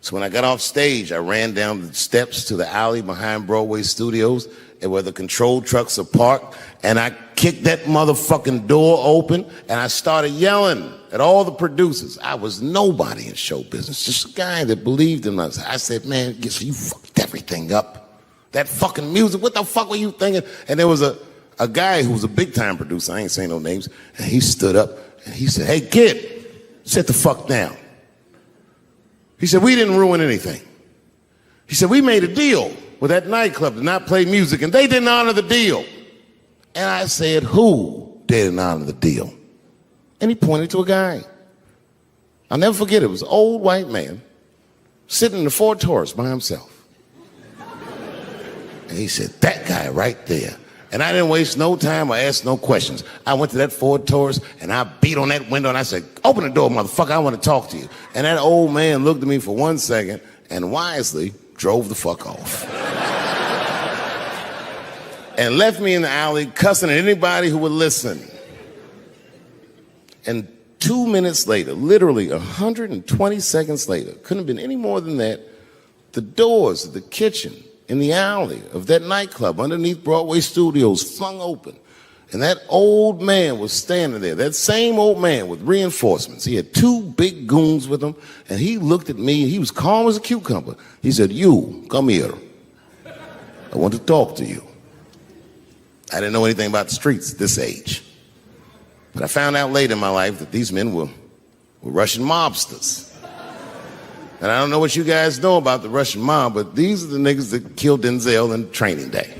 So when I got off stage, I ran down the steps to the alley behind Broadway Studios and where the control trucks are parked, and I kicked that motherfucking door open, and I started yelling at all the producers. I was nobody in show business, just a guy that believed in us. I said, man, you fucked everything up. That fucking music, what the fuck were you thinking? And there was a guy who was a big-time producer, I ain't saying no names, and he stood up, and he said, hey, kid, sit the fuck down. He said, we didn't ruin anything. He said, we made a deal. with that nightclub did not play music, and they didn't honor the deal. And I said, who didn't honor the deal? And he pointed to a guy. I'll never forget it. It was an old white man sitting in the Ford Taurus by himself. And he said, that guy right there. And I didn't waste no time or ask no questions. I went to that Ford Taurus and I beat on that window and I said, open the door, motherfucker, I want to talk to you. And that old man looked at me for 1 second and wisely drove the fuck off. And left me in the alley cussing at anybody who would listen. And 2 minutes later, literally 120 seconds later, couldn't have been any more than that, the doors of the kitchen in the alley of that nightclub underneath Broadway Studios flung open. And that old man was standing there, that same old man with reinforcements. He had 2 big goons with him, and he looked at me, and he was calm as a cucumber. He said, you, come here. I want to talk to you. I didn't know anything about the streets at this age. But I found out later in my life that these men were Russian mobsters. And I don't know what you guys know about the Russian mob, but these are the niggas that killed Denzel in Training Day.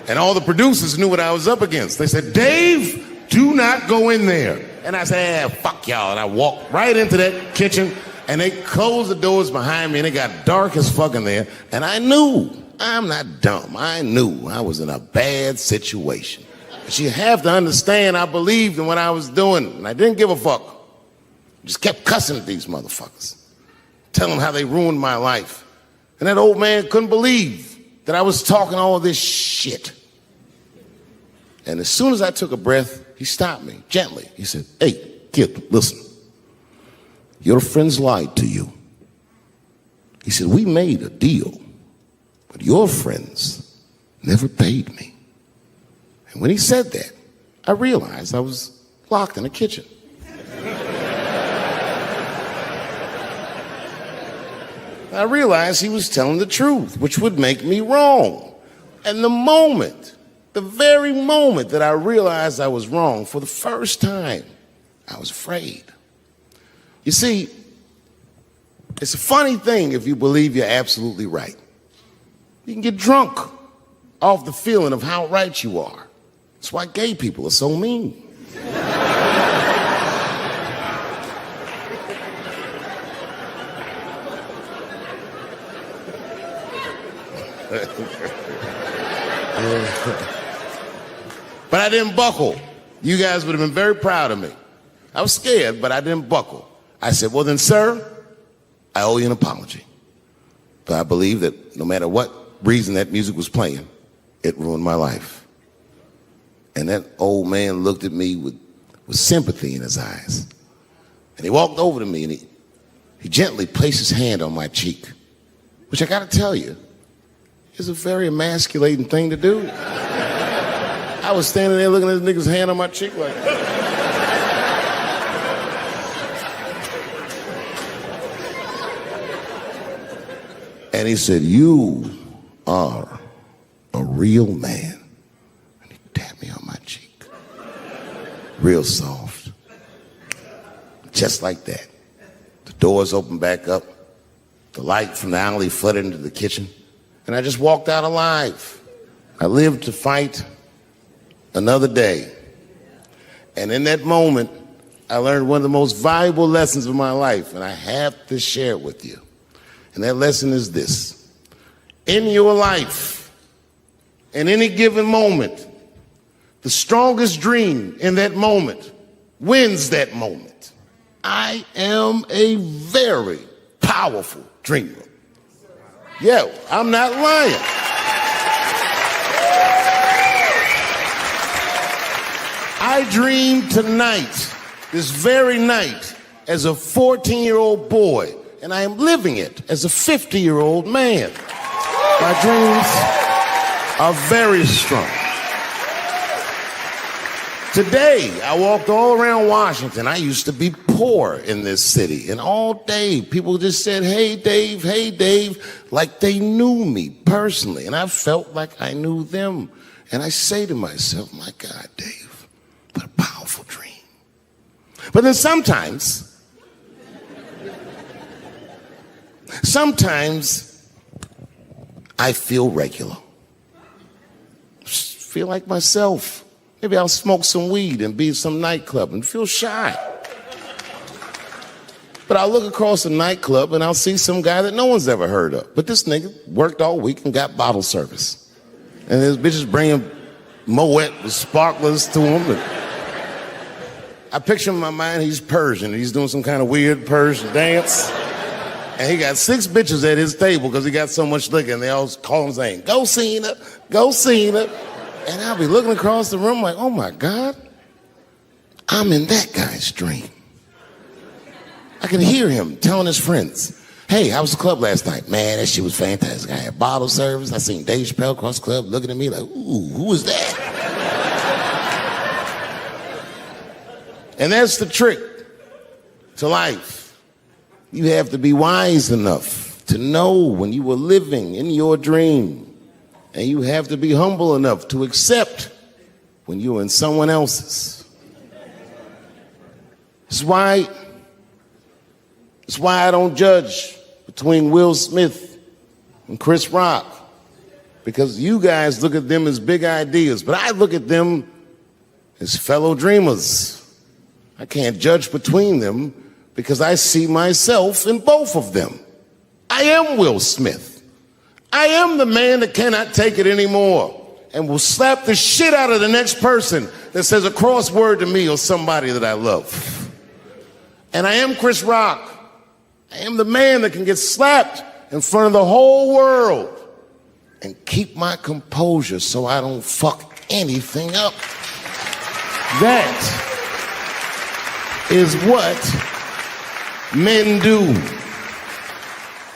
And all the producers knew what I was up against. They said, Dave, do not go in there. And I said, fuck y'all. And I walked right into that kitchen, and they closed the doors behind me, and it got dark as fuck in there. And I knew, I'm not dumb, I knew I was in a bad situation. But you have to understand, I believed in what I was doing, and I didn't give a fuck. Just kept cussing at these motherfuckers, telling them how they ruined my life. And that old man couldn't believe that I was talking all this shit. And as soon as I took a breath, he stopped me gently. He said, hey, kid, listen. Your friends lied to you. He said, we made a deal, but your friends never paid me. And when he said that, I realized I was locked in a kitchen. I realized he was telling the truth, which would make me wrong. And the very moment that I realized I was wrong, for the first time, I was afraid. You see, it's a funny thing if you believe you're absolutely right. You can get drunk off the feeling of how right you are. That's why gay people are so mean. But I didn't buckle. You guys would have been very proud of me. I was scared, but I didn't buckle. I said, well then, sir, I owe you an apology. But I believe that no matter what reason that music was playing, it ruined my life. And that old man looked at me with sympathy in his eyes. And he walked over to me and he gently placed his hand on my cheek, which I gotta tell you, is a very emasculating thing to do. I was standing there looking at this nigga's hand on my cheek like that. And he said, you are a real man. And he tapped me on my cheek. Real soft. Just like that. The doors opened back up. The light from the alley flooded into the kitchen. And I just walked out alive. I lived to fight another day. And in that moment, I learned one of the most valuable lessons of my life, and I have to share it with you. And that lesson is this. In your life, in any given moment, the strongest dream in that moment wins that moment. I am a very powerful dreamer. Yeah, I'm not lying. I dreamed tonight, this very night, as a 14-year-old boy, and I am living it as a 50-year-old man. My dreams are very strong. Today, I walked all around Washington. I used to be poor in this city, and all day people just said, hey, Dave, like they knew me personally, and I felt like I knew them. And I say to myself, my God, Dave, what a powerful dream. But then sometimes, Sometimes I feel regular. Feel like myself. Maybe I'll smoke some weed and be in some nightclub and feel shy. But I'll look across a nightclub and I'll see some guy that no one's ever heard of. But this nigga worked all week and got bottle service. And his bitches bringing Moet with sparklers to him. And I picture in my mind he's Persian. He's doing some kind of weird Persian dance. And he got 6 bitches at his table because he got so much liquor. And they all call him saying, "Go Cena, go Cena." And I'll be looking across the room like, oh my God, I'm in that guy's dream. I can hear him telling his friends, "Hey, how was the club last night?" "Man, that shit was fantastic. I had bottle service. I seen Dave Chappelle across the club looking at me like, ooh, who was that?" And that's the trick to life. You have to be wise enough to know when you were living in your dream. And you have to be humble enough to accept when you're in someone else's. It's why I don't judge between Will Smith and Chris Rock. Because you guys look at them as big ideas, but I look at them as fellow dreamers. I can't judge between them because I see myself in both of them. I am Will Smith. I am the man that cannot take it anymore and will slap the shit out of the next person that says a cross word to me or somebody that I love. And I am Chris Rock. I am the man that can get slapped in front of the whole world and keep my composure so I don't fuck anything up. That is what men do.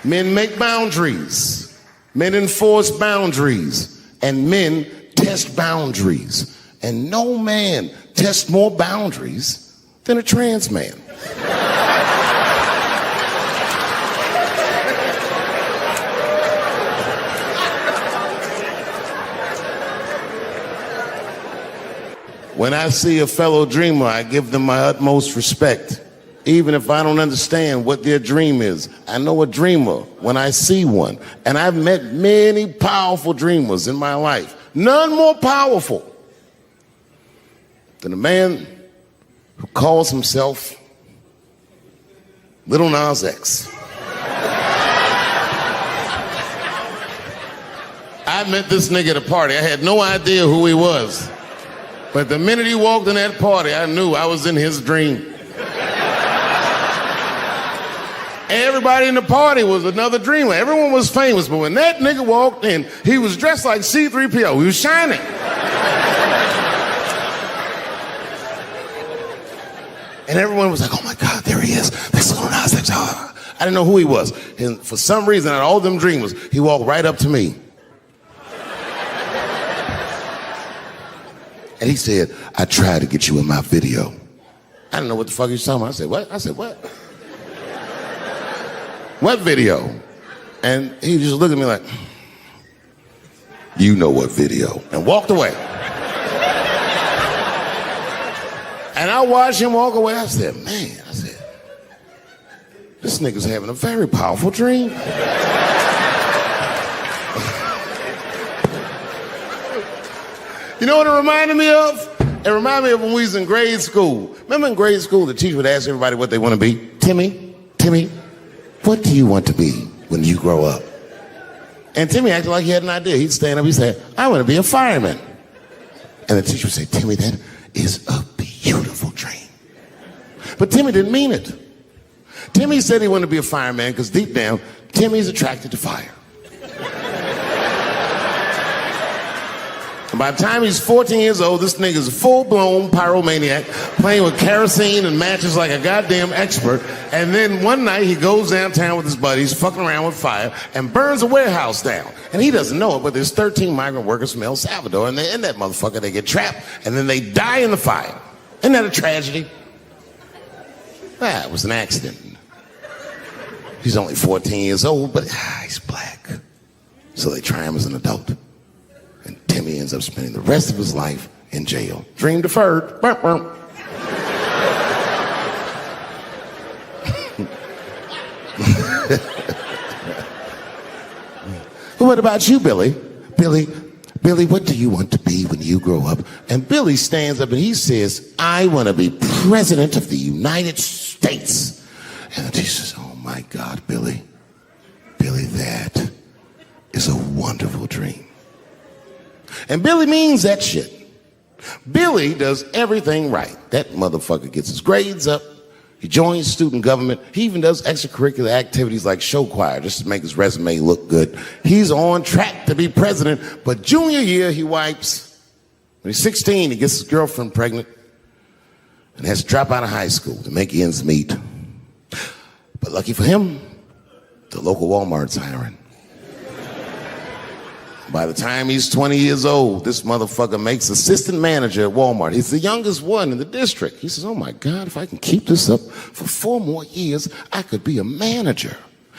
Men make boundaries. Men enforce boundaries, and men test boundaries. And no man tests more boundaries than a trans man. When I see a fellow dreamer, I give them my utmost respect. Even if I don't understand what their dream is, I know a dreamer when I see one. And I've met many powerful dreamers in my life. None more powerful than a man who calls himself Little Nas X. I met this nigga at a party. I had no idea who he was. But the minute he walked in that party, I knew I was in his dream. Everybody in the party was another dreamer. Everyone was famous, but when that nigga walked in, he was dressed like C-3PO. He was shining. And everyone was like, oh my God, there he is. That's Lil Nas X. I didn't know who he was. And for some reason, out of all them dreamers, he walked right up to me. And he said, "I tried to get you in my video." I didn't know what the fuck he was talking about. I said, "What?" I said, "What? What video?" And he just looked at me like, "You know what video," and walked away. And I watched him walk away. I said, man, this nigga's having a very powerful dream. You know what it reminded me of? It reminded me of when we was in grade school. Remember in grade school, the teacher would ask everybody what they want to be? Timmy, what do you want to be when you grow up? And Timmy acted like he had an idea. He'd stand up, he'd say, "I want to be a fireman." And the teacher would say, "Timmy, that is a beautiful dream." But Timmy didn't mean it. Timmy said he wanted to be a fireman because deep down, Timmy's attracted to fire. And by the time he's 14 years old, this nigga's a full-blown pyromaniac, playing with kerosene and matches like a goddamn expert. And then one night he goes downtown with his buddies, fucking around with fire, and burns a warehouse down. And he doesn't know it, but there's 13 migrant workers from El Salvador, and they're in that motherfucker. They get trapped, and then they die in the fire. Isn't that a tragedy? It was an accident. He's only 14 years old, but he's black. So they try him as an adult. And Timmy ends up spending the rest of his life in jail. Dream deferred. what about you, Billy? Billy, what do you want to be when you grow up? And Billy stands up and he says, I want to be president of the United States. And the teacher says, oh my God, Billy, that is a wonderful dream. And Billy means that shit. Billy does everything right. That motherfucker gets his grades up. He joins student government. He even does extracurricular activities like show choir just to make his resume look good. He's on track to be president, but junior year he wipes. When he's 16, he gets his girlfriend pregnant and has to drop out of high school to make ends meet. But lucky for him, the local Walmart's hiring. By the time he's 20 years old, this motherfucker makes assistant manager at Walmart. He's the youngest one in the district. He says, oh my God, if I can keep this up for 4 more years, I could be a manager.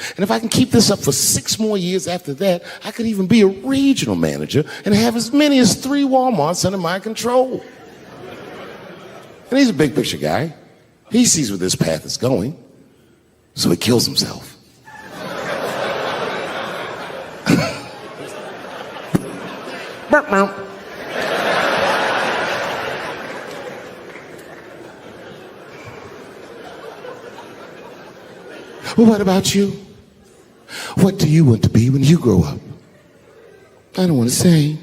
And if I can keep this up for 6 more years after that, I could even be a regional manager and have as many as 3 Walmarts under my control. And he's a big picture guy. He sees where this path is going, so he kills himself. Well, what about you? What do you want to be when you grow up? I don't want to say,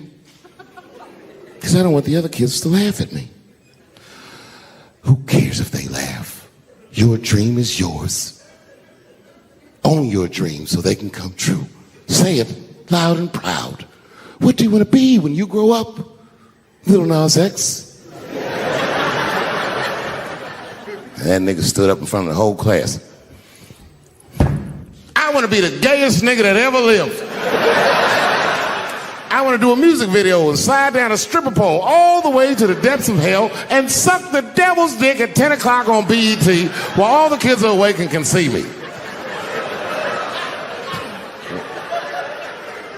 because I don't want the other kids to laugh at me. Who cares if they laugh? Your dream is yours. Own your dream so they can come true. Say it loud and proud. What do you want to be when you grow up? Little Nas X. That nigga stood up in front of the whole class. I want to be the gayest nigga that ever lived. I want to do a music video and slide down a stripper pole all the way to the depths of hell and suck the devil's dick at 10 o'clock on BET while all the kids are awake and can see me.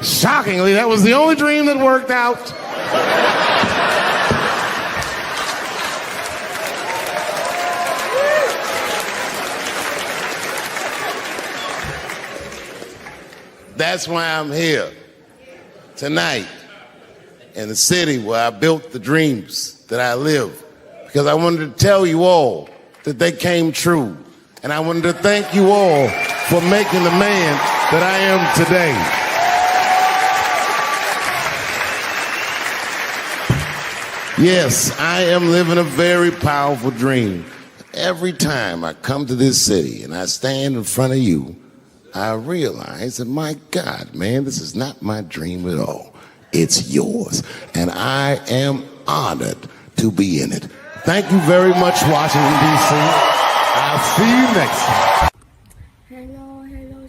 Shockingly, that was the only dream that worked out. That's why I'm here tonight in the city where I built the dreams that I live. Because I wanted to tell you all that they came true. And I wanted to thank you all for making the man that I am today. Yes, I am living a very powerful dream. Every time I come to this city and I stand in front of you, I realize that, my God, man, this is not my dream at all. It's yours. And I am honored to be in it. Thank you very much, Washington, D.C. I'll see you next time. Hello,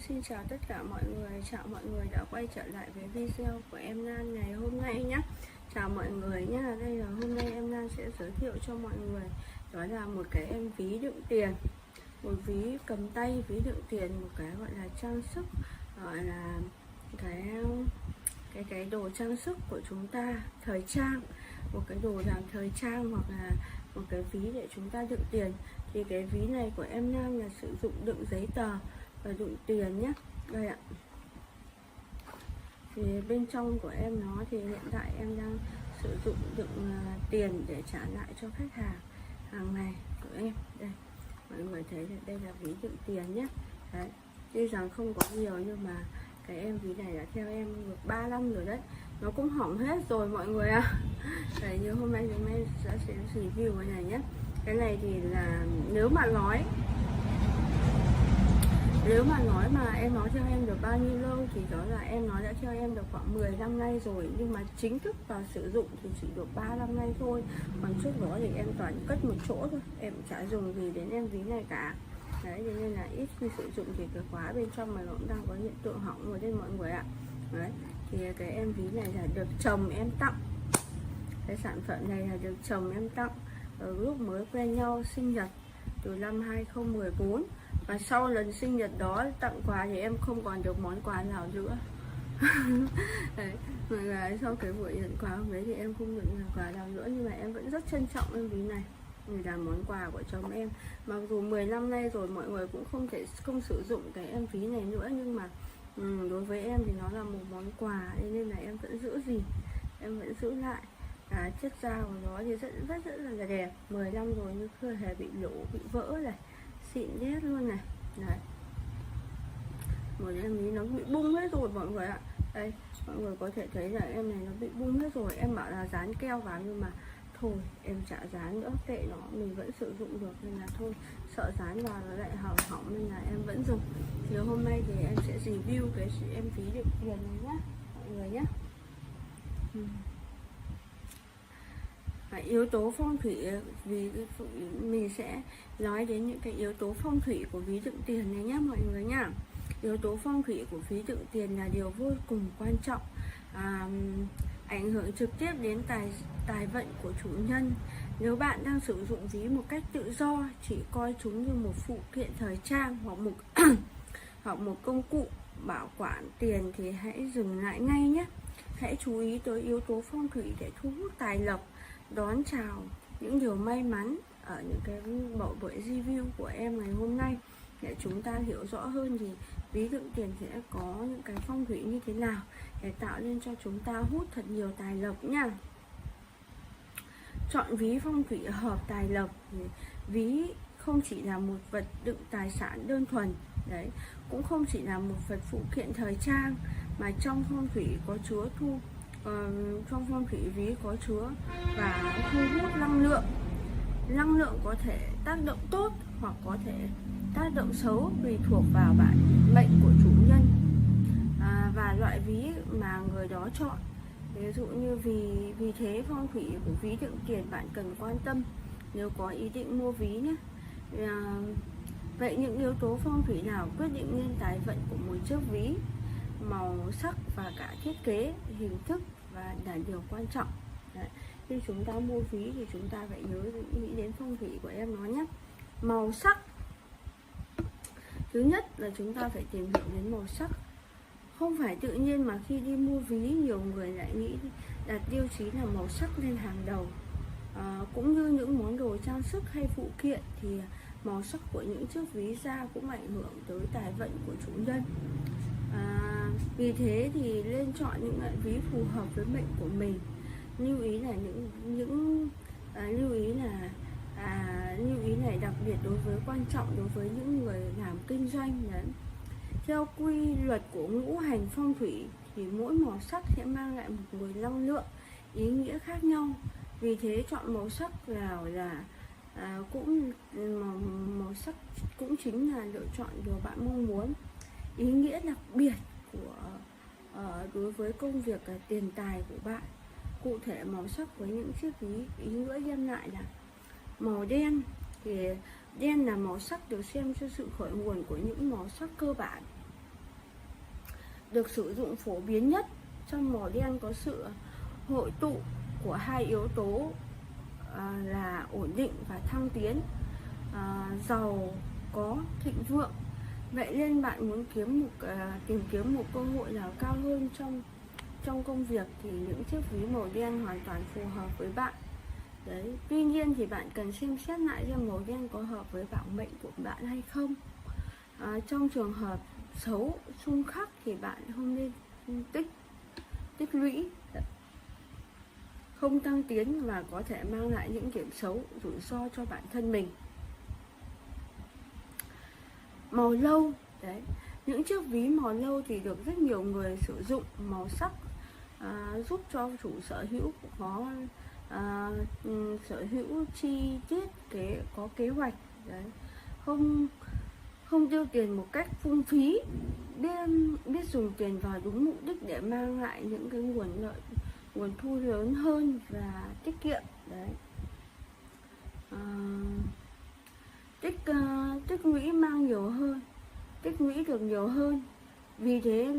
xin chào tất cả mọi người. Chào mọi người đã quay trở lại với video của em Nan ngày hôm nay nhé. Chào mọi người nhé. Đây là hôm nay em Nan sẽ giới thiệu cho mọi người. Đó là một cái em ví đựng tiền. Một ví cầm tay, ví đựng tiền, một cái gọi là trang sức, gọi là cái đồ trang sức của chúng ta, thời trang, một cái đồ dạng thời trang hoặc là một cái ví để chúng ta đựng tiền. Thì cái ví này của em Nam là sử dụng đựng giấy tờ và đựng tiền nhé. Đây ạ. Thì bên trong của em nó thì hiện tại em đang sử dụng đựng tiền để trả lại cho khách hàng ngày của em. Đây, mọi người thấy là đây là ví đựng tiền nhé. Đấy, tuy rằng không có nhiều nhưng mà cái em ví này đã theo em được 3 năm rồi đấy. Nó cũng hỏng hết rồi mọi người ạ. Đấy, như hôm nay chúng em sẽ review cái này nhé. Cái này thì là nếu mà nói mà em nói theo em được bao nhiêu lâu thì đó là em nói đã theo em được khoảng 10 năm nay rồi, nhưng mà chính thức vào sử dụng thì chỉ được 3 năm nay thôi. Còn trước đó thì em toàn cất một chỗ thôi, em chả dùng gì đến em ví này cả. Đấy, nên là ít khi sử dụng thì cái khóa bên trong mà nó cũng đang có hiện tượng hỏng rồi đấy mọi người ạ. Đấy, thì cái em ví này là được chồng em tặng. Cái sản phẩm này là được chồng em tặng ở lúc mới quen nhau sinh nhật từ năm 2014. Và sau lần sinh nhật đó tặng quà thì em không còn được món quà nào nữa. Đấy, mà sau cái buổi nhận quà hôm đấy thì em không được quà nào nữa, nhưng mà em vẫn rất trân trọng em ví này. Vì là món quà của chồng em. Mặc dù 10 năm nay rồi mọi người cũng không sử dụng cái em ví này nữa, nhưng mà Đối với em thì nó là một món quà, nên là em vẫn giữ gìn, em vẫn giữ lại. Chất da của nó thì rất là đẹp, 10 năm rồi nhưng chưa hề bị lỗ, bị vỡ này, xịn đét luôn này. Đấy. Một em ý nó bị bung hết rồi mọi người ạ. Đây, mọi người có thể thấy là em này nó bị bung hết rồi. Em bảo là dán keo vào nhưng mà thôi em chả dán nữa, kệ nó, mình vẫn sử dụng được nên là thôi, sợ dán vào nó lại hỏng nên là em vẫn dùng. Thì hôm nay thì em sẽ review cái em ví đựng tiền này nhá mọi người nhé. Yếu tố phong thủy, vì mình sẽ nói đến những cái yếu tố phong thủy của ví đựng tiền này nhé mọi người nhá. Yếu tố phong thủy của ví đựng tiền là điều vô cùng quan trọng, ảnh hưởng trực tiếp đến tài vận của chủ nhân. Nếu bạn đang sử dụng ví một cách tự do, chỉ coi chúng như một phụ kiện thời trang hoặc một công cụ bảo quản tiền thì hãy dừng lại ngay nhé. Hãy chú ý tới yếu tố phong thủy để thu hút tài lộc, đón chào những điều may mắn. Ở những cái buổi review của em ngày hôm nay, để chúng ta hiểu rõ hơn thì ví đựng tiền sẽ có những cái phong thủy như thế nào để tạo nên cho chúng ta hút thật nhiều tài lộc nha. Chọn ví phong thủy hợp tài lộc. Ví không chỉ là một vật đựng tài sản đơn thuần, đấy, cũng không chỉ là một vật phụ kiện thời trang, mà trong phong thủy có chứa trong phong thủy ví có chứa và thu hút năng lượng. Năng lượng có thể tác động tốt hoặc có thể tác động xấu tùy thuộc vào mệnh của chủ nhân và loại ví mà người đó chọn. Ví dụ như vì thế phong thủy của ví đựng tiền bạn cần quan tâm nếu có ý định mua ví nhé. Vậy những yếu tố phong thủy nào quyết định nên tài vận của một chiếc ví? Màu sắc và cả thiết kế, hình thức và là điều quan trọng. Đấy. Khi chúng ta mua ví thì chúng ta phải nhớ nghĩ đến phong thủy của em nó nhé. Màu sắc, thứ nhất là chúng ta phải tìm hiểu đến màu sắc. Không phải tự nhiên mà khi đi mua ví nhiều người lại nghĩ đặt tiêu chí là màu sắc lên hàng đầu. Cũng như những món đồ trang sức hay phụ kiện thì màu sắc của những chiếc ví da cũng ảnh hưởng tới tài vận của chủ nhân. Vì thế thì nên chọn những loại ví phù hợp với mệnh của mình. Lưu ý là lưu ý này đặc biệt quan trọng đối với những người làm kinh doanh đấy. Theo quy luật của ngũ hành phong thủy thì mỗi màu sắc sẽ mang lại một nguồn năng lượng, ý nghĩa khác nhau. Vì thế chọn màu sắc nào là màu sắc cũng chính là lựa chọn điều bạn mong muốn. Ý nghĩa đặc biệt của đối với công việc tiền tài của bạn. Cụ thể màu sắc với những chiếc ví ý nghĩa đem lại là màu đen. Thì đen là màu sắc được xem cho sự khởi nguồn của những màu sắc cơ bản, được sử dụng phổ biến nhất. Trong màu đen có sự hội tụ của hai yếu tố là ổn định và thăng tiến, giàu có, thịnh vượng. Vậy nên bạn muốn tìm kiếm một cơ hội nào cao hơn trong công việc thì những chiếc ví màu đen hoàn toàn phù hợp với bạn. Đấy, tuy nhiên thì bạn cần xem xét lại xem màu đen có hợp với bảo mệnh của bạn hay không. Trong trường hợp xấu, xung khắc thì bạn không nên tích lũy, không tăng tiến và có thể mang lại những điểm xấu, rủi ro cho bản thân mình. Màu nâu, đấy, những chiếc ví màu nâu thì được rất nhiều người sử dụng. Màu sắc giúp cho chủ sở hữu có sở hữu chi tiết, có kế hoạch, đấy, không tiêu tiền một cách phung phí, biết dùng tiền vào đúng mục đích để mang lại những cái nguồn thu lớn hơn và tiết kiệm. Đấy, tích lũy mang nhiều hơn, tích lũy được nhiều hơn. Vì thế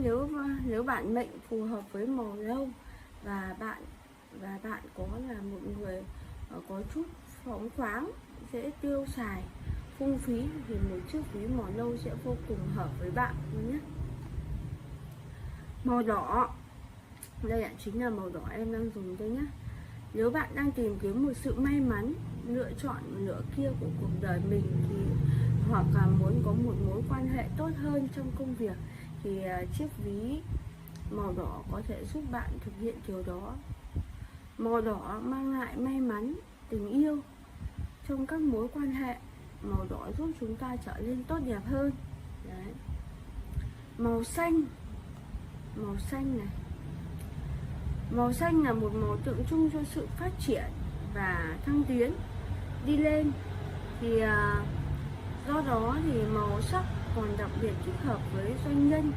nếu bạn mệnh phù hợp với màu nâu và bạn có là một người có chút phóng khoáng, dễ tiêu xài, phung phí thì một chiếc ví màu nâu sẽ vô cùng hợp với bạn luôn nhé. Màu đỏ, đây chính là màu đỏ em đang dùng đây nhé. Nếu bạn đang tìm kiếm một sự may mắn, lựa chọn một nửa kia của cuộc đời mình hoặc là muốn có một mối quan hệ tốt hơn trong công việc thì chiếc ví màu đỏ có thể giúp bạn thực hiện điều đó. Màu đỏ mang lại may mắn, tình yêu trong các mối quan hệ. Màu đỏ giúp chúng ta trở nên tốt đẹp hơn. Đấy. Màu xanh này, màu xanh là một màu tượng trưng cho sự phát triển và thăng tiến, đi lên. Thì do đó thì màu sắc còn đặc biệt thích hợp với doanh nhân,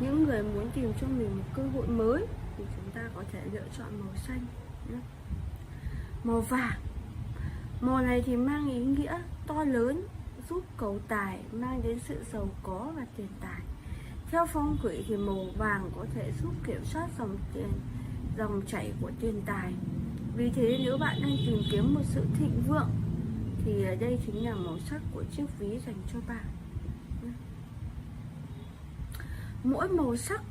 những người muốn tìm cho mình một cơ hội mới thì chúng ta có thể lựa chọn màu xanh. Màu vàng, màu này thì mang ý nghĩa to lớn, giúp cầu tài, mang đến sự giàu có và tiền tài. Theo phong thủy thì màu vàng có thể giúp kiểm soát dòng chảy của tiền tài. Vì thế nếu bạn đang tìm kiếm một sự thịnh vượng thì đây chính là màu sắc của chiếc ví dành cho bạn. Mỗi màu sắc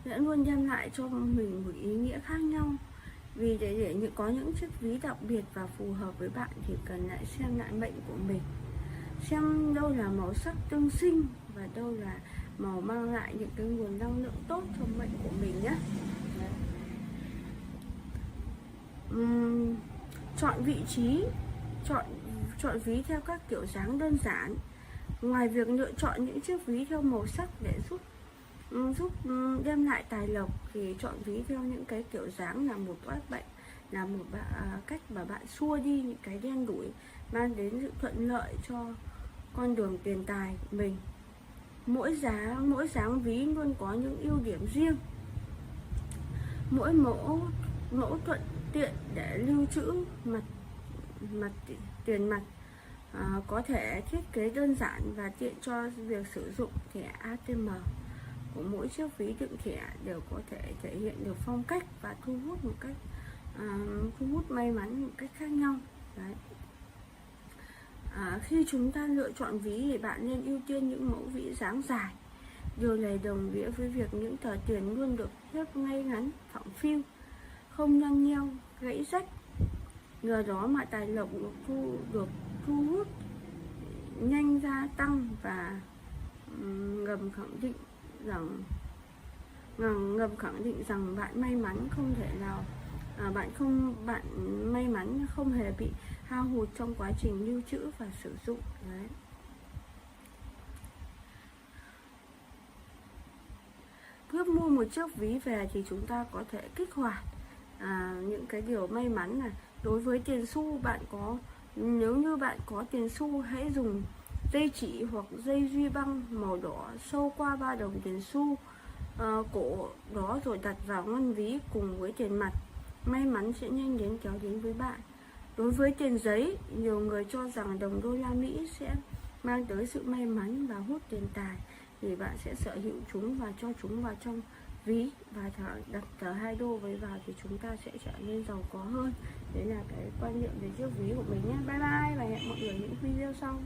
sẽ luôn đem lại cho mình một ý nghĩa khác nhau. Vì để có những chiếc ví đặc biệt và phù hợp với bạn thì cần lại xem lại mệnh của mình, xem đâu là màu sắc tương sinh và đâu là màu mang lại những cái nguồn năng lượng tốt cho mệnh của mình nhé. Chọn vị trí, chọn ví theo các kiểu dáng đơn giản. Ngoài việc lựa chọn những chiếc ví theo màu sắc để giúp đem lại tài lộc thì chọn ví theo những cái kiểu dáng là một oát bệnh, là một cách mà bạn xua đi những cái đen đủi, mang đến sự thuận lợi cho con đường tiền tài của mình. Mỗi dáng ví luôn có những ưu điểm riêng. Mỗi mẫu thuận tiện để lưu trữ tiền mặt. Có thể thiết kế đơn giản và tiện cho việc sử dụng thẻ ATM của mỗi chiếc ví đựng thẻ đều có thể thể hiện được phong cách và thu hút may mắn một cách khác nhau. Đấy. Khi chúng ta lựa chọn ví thì bạn nên ưu tiên những mẫu ví dáng dài. Điều này đồng nghĩa với việc những tờ tiền luôn được xếp ngay ngắn, phẳng phiu, không nhăn nheo, gãy rách. Nhờ đó mà tài lộc được thu hút nhanh gia tăng và ngầm khẳng định rằng bạn may mắn không thể nào bạn may mắn không hề bị hao hụt trong quá trình lưu trữ và sử dụng. Đấy. Lúc mua một chiếc ví về thì chúng ta có thể kích hoạt những cái điều may mắn này. Đối với tiền xu, nếu như bạn có tiền xu, hãy dùng dây chỉ hoặc dây duy băng màu đỏ sâu qua 3 đồng tiền xu cổ đó rồi đặt vào ngân ví cùng với tiền mặt. May mắn sẽ nhanh kéo đến với bạn. Đối với tiền giấy, nhiều người cho rằng đồng đô la Mỹ sẽ mang tới sự may mắn và hút tiền tài, thì bạn sẽ sở hữu chúng và cho chúng vào trong ví và đặt tờ 2 đô với vào thì chúng ta sẽ trở nên giàu có hơn. Đấy là cái quan niệm về chiếc ví của mình nhé. Bye bye và hẹn mọi người những video sau.